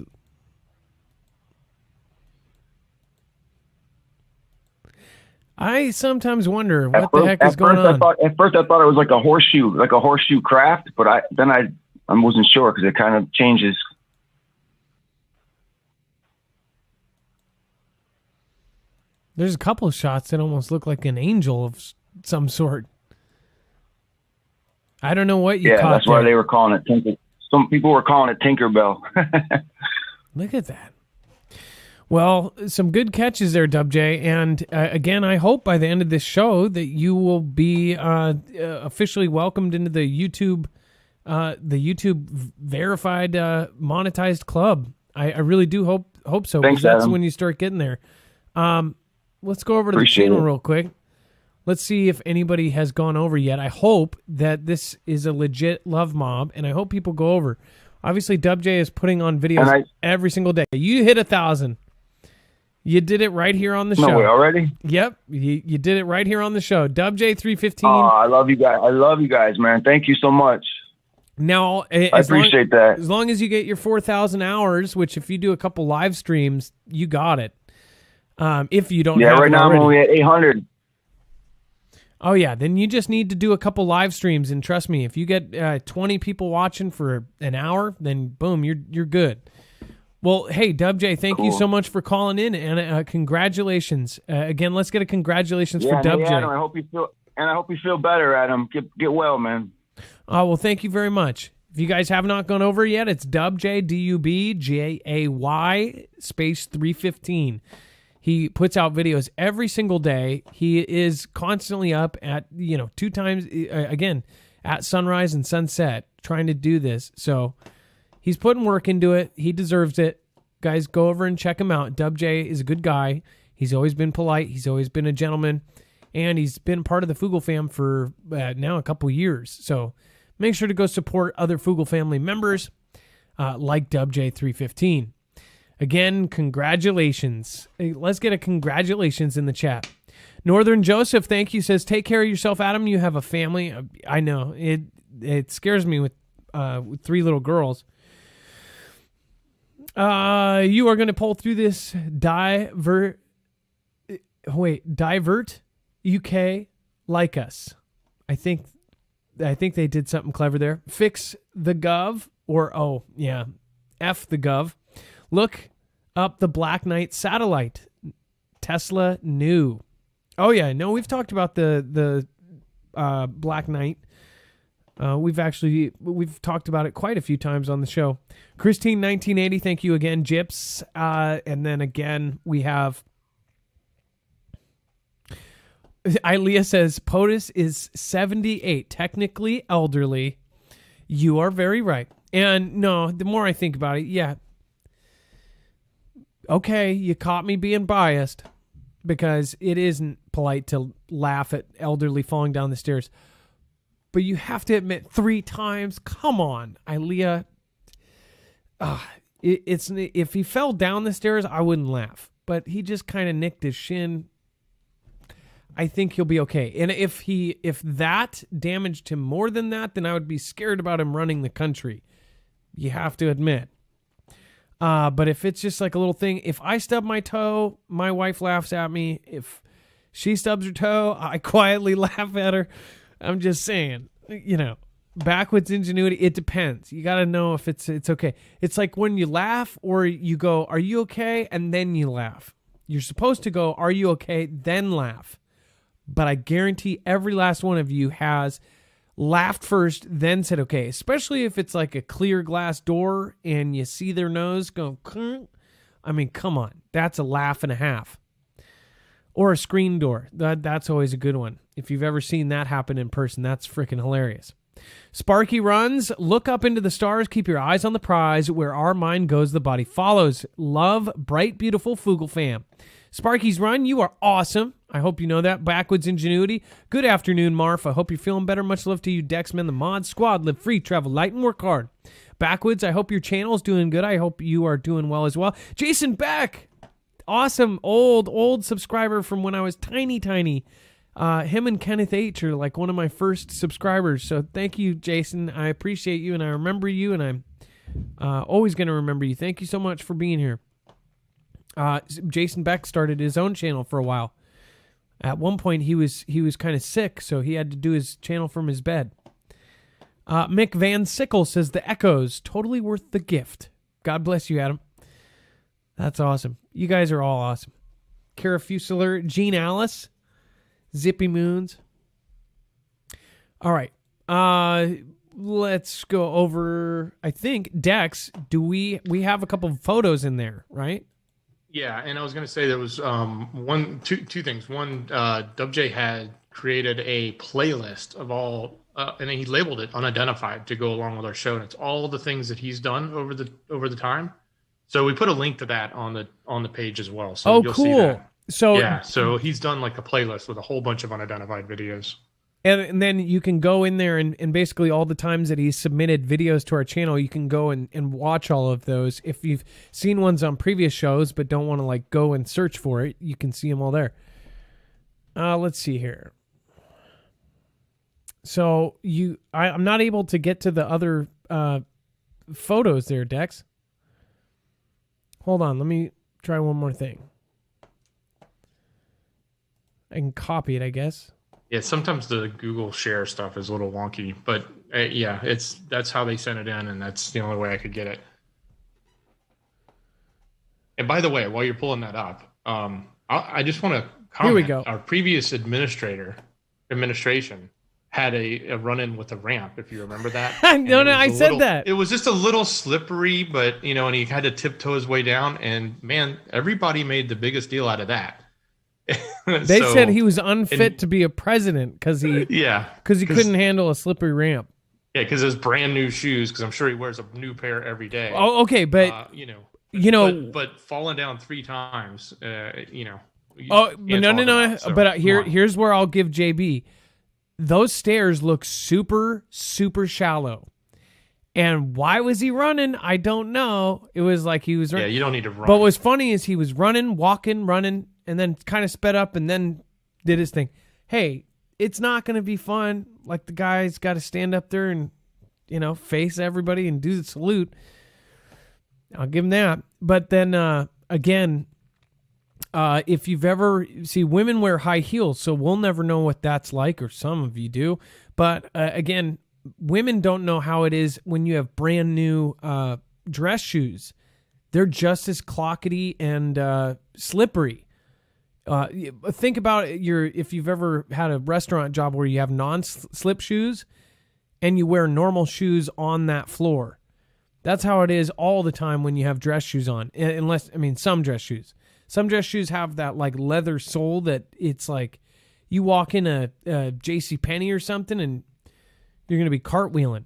I sometimes wonder what the heck is going on.
At first, I thought it was like a horseshoe craft, but I wasn't sure because it kind of changes.
There's a couple of shots that almost look like an angel of some sort. I don't know what you caught.
Yeah, that's why they were calling it Tinker. Some people were calling it Tinkerbell.
Look at that. Well, some good catches there, Dub J. And again, I hope by the end of this show that you will be officially welcomed into the YouTube verified monetized club. I really do hope so.
Thanks,
that's
Adam.
when you start getting there. Let's go over to the channel real quick. Let's see if anybody has gone over yet. I hope that this is a legit love mob, and I hope people go over. Obviously, Dub J is putting on videos every single day. You hit 1,000. You did it right here on the show.
No way, already?
Yep, you did it right here on the show. Dub J 315.
Oh, I love you guys. I love you guys, man. Thank you so much.
Now,
I appreciate that.
As long as you get your 4,000 hours, which if you do a couple live streams, you got it. If you don't have
right
it
now
already.
I'm only at 800.
Oh, yeah. Then you just need to do a couple live streams. And trust me, if you get 20 people watching for an hour, then boom, you're good. Well, hey, Dub J, thank you so much for calling in. And congratulations. Again, let's get a congratulations for Dub J.
Adam, I hope you feel better, Adam. Get well, man.
Oh, well, thank you very much. If you guys have not gone over yet, it's Dub J, DUBJAY, space 315. He puts out videos every single day. He is constantly up at, 2 times, again, at sunrise and sunset, trying to do this. So he's putting work into it. He deserves it. Guys, go over and check him out. Dub J is a good guy. He's always been polite. He's always been a gentleman. And he's been part of the Foogle fam for now a couple years. So make sure to go support other Foogle family members like Dub J 315. Again, congratulations. Hey, let's get a congratulations in the chat. Northern Joseph, thank you, says, take care of yourself, Adam. You have a family. I know. It scares me with 3 little girls. You are going to pull through this divert UK like us. I think they did something clever there. Fix the gov, or F the gov. Look up the Black Knight satellite. Tesla new. Oh yeah, no, we've talked about the Black Knight. We've talked about it quite a few times on the show. Christine 1980, thank you again, Jips. And then again we have Ilea says POTUS is 78, technically elderly. You are very right. And no, the more I think about it, yeah. Okay, you caught me being biased because it isn't polite to laugh at elderly falling down the stairs. But you have to admit 3 times. Come on, Ilea. If he fell down the stairs, I wouldn't laugh. But he just kind of nicked his shin. I think he'll be okay. And if that damaged him more than that, then I would be scared about him running the country. You have to admit. But if it's just like a little thing, if I stub my toe, my wife laughs at me. If she stubs her toe, I quietly laugh at her. I'm just saying, backwoods ingenuity, it depends. You got to know if it's okay. It's like when you laugh or you go, are you okay? And then you laugh. You're supposed to go, are you okay? Then laugh. But I guarantee every last one of you has laughed first, then said okay, especially if it's like a clear glass door and you see their nose go, I mean, come on. That's a laugh and a half. Or a screen door. That's always a good one. If you've ever seen that happen in person, that's freaking hilarious. Sparky runs, look up into the stars, keep your eyes on the prize. Where our mind goes, the body follows. Love, bright, beautiful Foogle fam. Sparky's run, you are awesome. I hope you know that. Backwoods ingenuity. Good afternoon, Marf. I hope you're feeling better. Much love to you, Dexman, the mod squad. Live free, travel light, and work hard. Backwoods, I hope your channel is doing good. I hope you are doing well as well. Jason Beck, awesome, old subscriber from when I was tiny. Him and Kenneth H are like one of my first subscribers. So thank you, Jason. I appreciate you, and I remember you, and I'm always going to remember you. Thank you so much for being here. Jason Beck started his own channel for a while. At one point, he was kind of sick, so he had to do his channel from his bed. Mick Van Sickle says, the echoes, totally worth the gift. God bless you, Adam. That's awesome. You guys are all awesome. Kara Fusilier, Gene Alice, Zippy Moons. All right. Let's go over, I think, Dex. Do we have a couple of photos in there, right?
Yeah, and I was going to say there was two things. One, Dub J had created a playlist of all, and he labeled it unidentified to go along with our show, and it's all the things that he's done over the time. So we put a link to that on the page as well. So you'll
cool.
See that.
So
yeah, so he's done like a playlist with a whole bunch of unidentified videos.
And then you can go in there and basically all the times that he's submitted videos to our channel, you can go and watch all of those. If you've seen ones on previous shows but don't want to like go and search for it, you can see them all there. Let's see here. So I'm not able to get to the other photos there, Dex. Hold on, let me try one more thing. I can copy it, I guess.
Yeah, sometimes the Google share stuff is a little wonky, but yeah, that's how they sent it in, and that's the only way I could get it. And by the way, while you're pulling that up, I just want to comment.
Here we go.
Our previous administration had a run-in with a ramp, if you remember that.
No, I said that.
It was just a little slippery, but and he had to tiptoe his way down, and man, everybody made the biggest deal out of that.
They said he was unfit to be a president because he couldn't handle a slippery ramp.
Yeah, because his brand new shoes. Because I'm sure he wears a new pair every day.
Oh, okay, but
but falling down 3 times,
Oh no! But here's where I'll give JB. Those stairs look super, super shallow. And why was he running? I don't know. It was like he was running.
Yeah, you don't need to run.
But what's funny is he was running, and then kind of sped up and then did his thing. Hey, it's not going to be fun. Like the guy's got to stand up there and, face everybody and do the salute. I'll give him that. But then, again, if you've ever... See, women wear high heels, so we'll never know what that's like, or some of you do. But, again... Women don't know how it is when you have brand new dress shoes. They're just as clockety and slippery. Think about if you've ever had a restaurant job where you have non-slip shoes and you wear normal shoes on that floor. That's how it is all the time when you have dress shoes on. Some dress shoes. Some dress shoes have that like leather sole that it's like you walk in a JCPenney or something and you're going to be cartwheeling.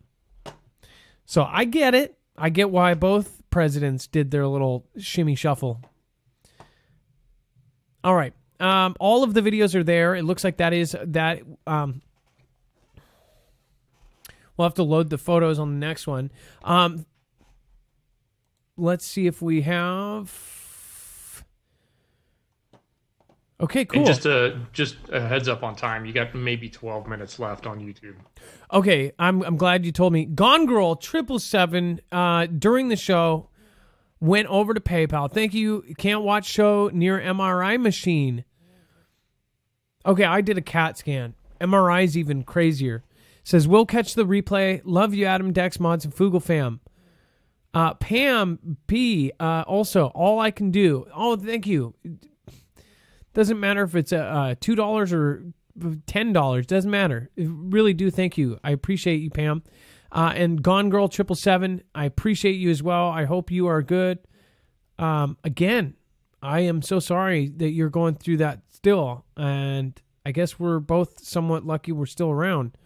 So I get it. I get why both presidents did their little shimmy shuffle. All right. All of the videos are there. It looks like that. We'll have to load the photos on the next one. Let's see if we have... Okay, cool.
And just a heads up on time. You got maybe 12 minutes left on YouTube.
Okay, I'm glad you told me. Gone Girl 777 during the show went over to PayPal. Thank you. Can't watch show near MRI machine. Okay, I did a CAT scan. MRI's even crazier. Says we'll catch the replay. Love you, Adam, Dex, Mods, and Foogle fam. Pam P. Also, all I can do. Oh, thank you. Doesn't matter if it's $2 or $10. Doesn't matter. Really do thank you. I appreciate you, Pam. And Gone Girl 777, I appreciate you as well. I hope you are good. Again, I am so sorry that you're going through that still. And I guess we're both somewhat lucky we're still around.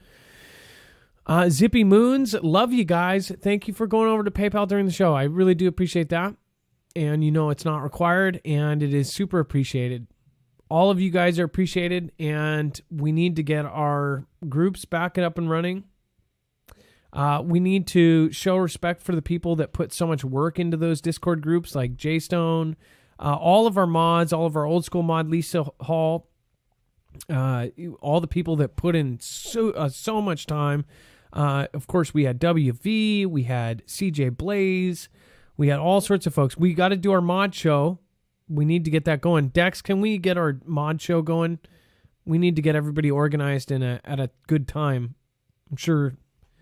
Zippy Moons, love you guys. Thank you for going over to PayPal during the show. I really do appreciate that. And it's not required, and it is super appreciated. All of you guys are appreciated, and we need to get our groups back up and running. We need to show respect for the people that put so much work into those Discord groups, like J Stone, all of our mods, all of our old school mod, Lisa Hall, all the people that put in so much time. Of course, we had WV, we had CJ Blaze, we had all sorts of folks. We got to do our mod show. We need to get that going. Dex, can we get our mod show going? We need to get everybody organized at a good time. I'm sure.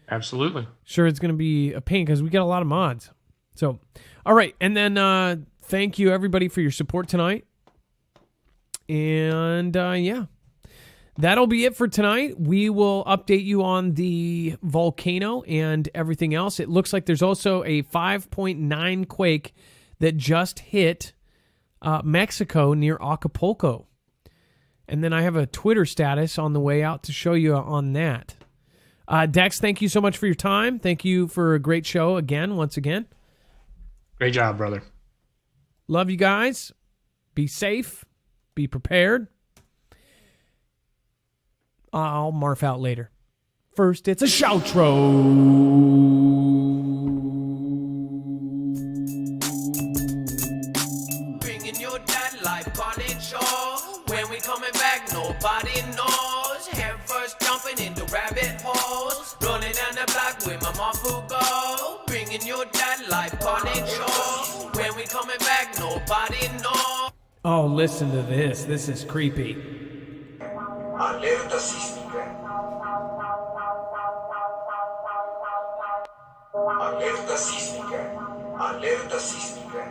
Absolutely.
Sure, it's going to be a pain because we got a lot of mods. So, all right. And then thank you, everybody, for your support tonight. And, yeah, that'll be it for tonight. We will update you on the volcano and everything else. It looks like there's also a 5.9 quake that just hit Mexico near Acapulco. And then I have a Twitter status on the way out to show you on that. Dex, thank you so much for your time. Thank you for a great show once again.
Great job, brother.
Love you guys. Be safe. Be prepared. I'll marf out later. First, it's a shoutro.
Coming back, nobody knows. Head first jumping into rabbit holes. Running down the block with my Marfoogle. Bringing your dad life party show. When we coming back, nobody knows.
Oh, listen to this. This is creepy.
Alerta sísmica. Alerta sísmica. Alerta sísmica.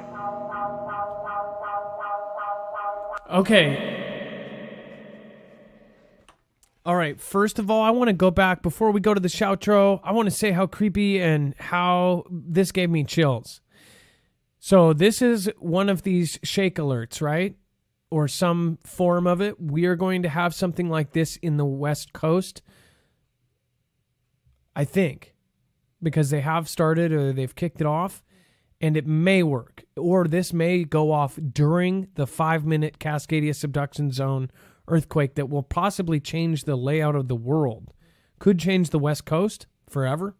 Okay. All right, first of all, I want to go back before we go to the shoutro. I want to say how creepy and how this gave me chills. So this is one of these shake alerts, right? Or some form of it. We are going to have something like this in the West Coast, I think, because they have started or they've kicked it off, and it may work. Or this may go off during the 5-minute Cascadia subduction zone earthquake that will possibly change the layout of the world. Could change the West Coast forever.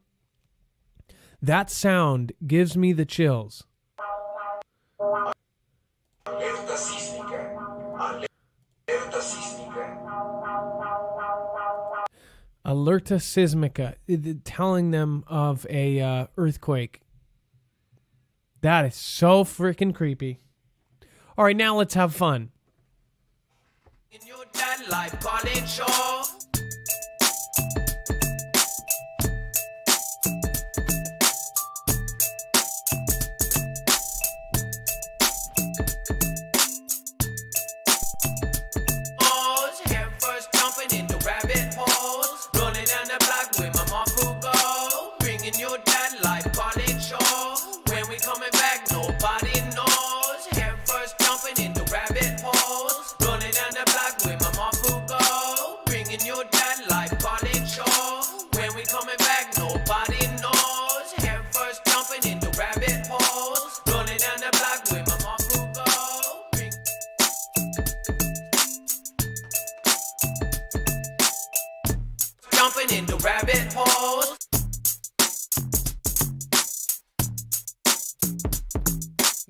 That sound gives me the chills.
Alerta sísmica. Alerta sísmica.
Alerta sísmica, telling them of a earthquake. That is so freaking creepy. All right, now let's have fun.
In your dad life college show. Head first jumping into rabbit holes. Running down the block with my Marfoogle. Bringing your dad life college show. When we coming back, nobody knows. Head first jumping into rabbit holes. Running down the block with my Marfoogle. Bringing your dad life college show. When we coming back, nobody knows. Head first jumping into rabbit holes. Running down the block with my Marfoogle. Jumping into rabbit holes.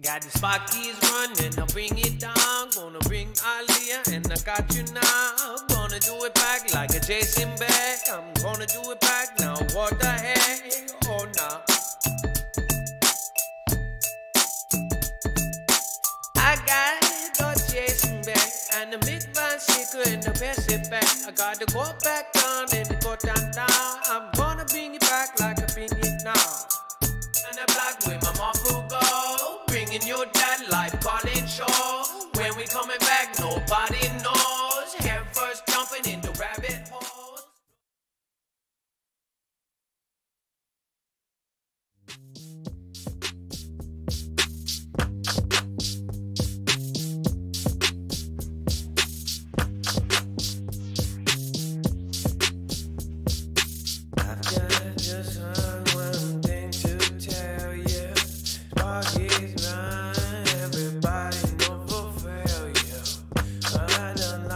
Got the Sparkies running, I'll bring it down. Gonna bring Aliyah and I got you now. Gonna do it back like a Jason Beck. I'm gonna do it back now, what the heck? Oh no. I got the Jason Beck and the mid-van shaker in the Pacific. I gotta go back down and go down. I'm gonna bring it back like I bring it now. And the block with my Marfoogle. Bringing your dad life college show. When we coming back, nobody knows. Head first jumping into rabbit holes. I've got just one thing to tell you. Sparky's run, everybody know for failure. I done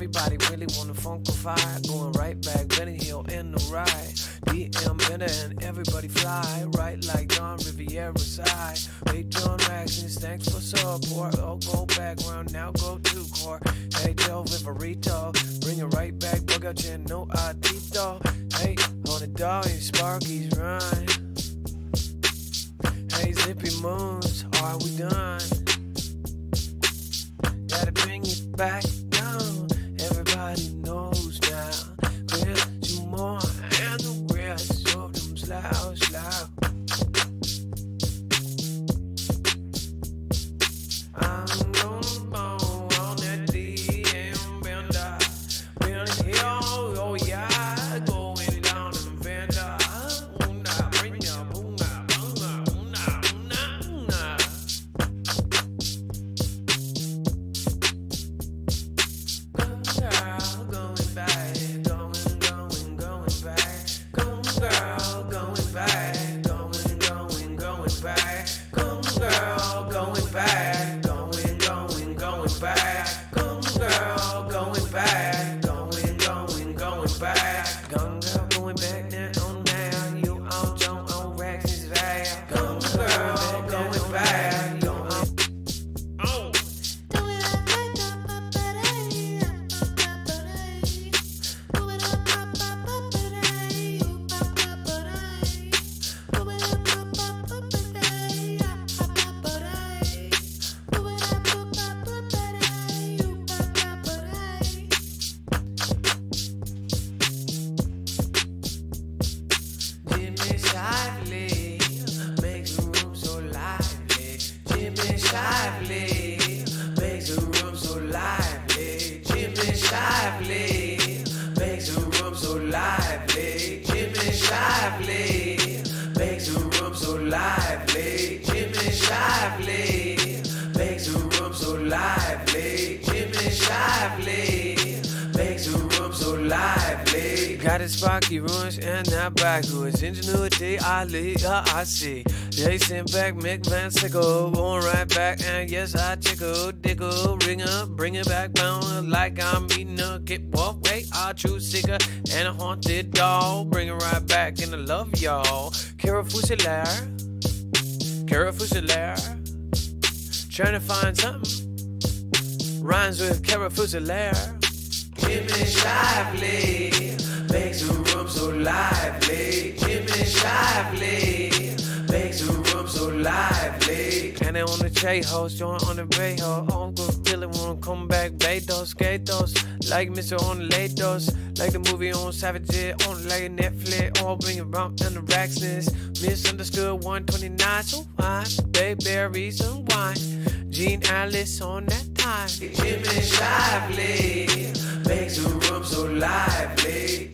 everybody really wanna funkify. Going right back, Benny Hill in the ride. DM Bender and everybody fly. Right like Don Riviera's side. Hey, John Raxons, thanks for support. Oh, go background, now go to court. Hey, Joe Vivarito, bring it right back. Bug out your no Tito. Hey, on the dog and Sparky's run. Hey, Zippy Moons, are we done? Gotta bring it back down. Everybody knows now. We're two more and the rest of them slow, slow. I'm gonna bone on that DM Bender. Been here, oh yeah, going down in the Venda. Una, bring ya, una, una, una, una, una. Girl, going back, going back. Come girl, going back, going back. Come girl, going back, going back. Come girl, going back, going back. Come girl, going back now, on now. You on John on Rex is back. Come girl, going back, you on. Oh. Jimmy Shively makes the room so lively. Jimmy Shively makes the room so lively. Jimmy Shively makes the room so lively. Jimmy Shively makes the room so lively. Jimmy Shively makes the room so lively. Jimmy Shively makes the room so lively. Got his sparky ruins and that backwards ingenuity. I see. They sent back Mick Van Sickle, going right back, and yes I tickle, dickle, ring up, bring it back, bound like I'm eating a kid. Walk, wait, I true seeker and a haunted doll. Bring it right back and I love y'all. Cara Fusilier, trying to find something rhymes with Cara Fusilier. Jimmy Shively makes the room so lively. Jimmy Shively makes the room so lively. And they on the J-Host, joint on the Bay-Ho. I'm gonna feel it when I come back. Betos, Gatos, like Mr. on the Latos. Like the movie on Savage, on like a Netflix. All bring it round and the Raxness. Misunderstood 129, so fine. Bayberries and wine. Gene Alice on that time. Jimmy Shively makes the room so lively.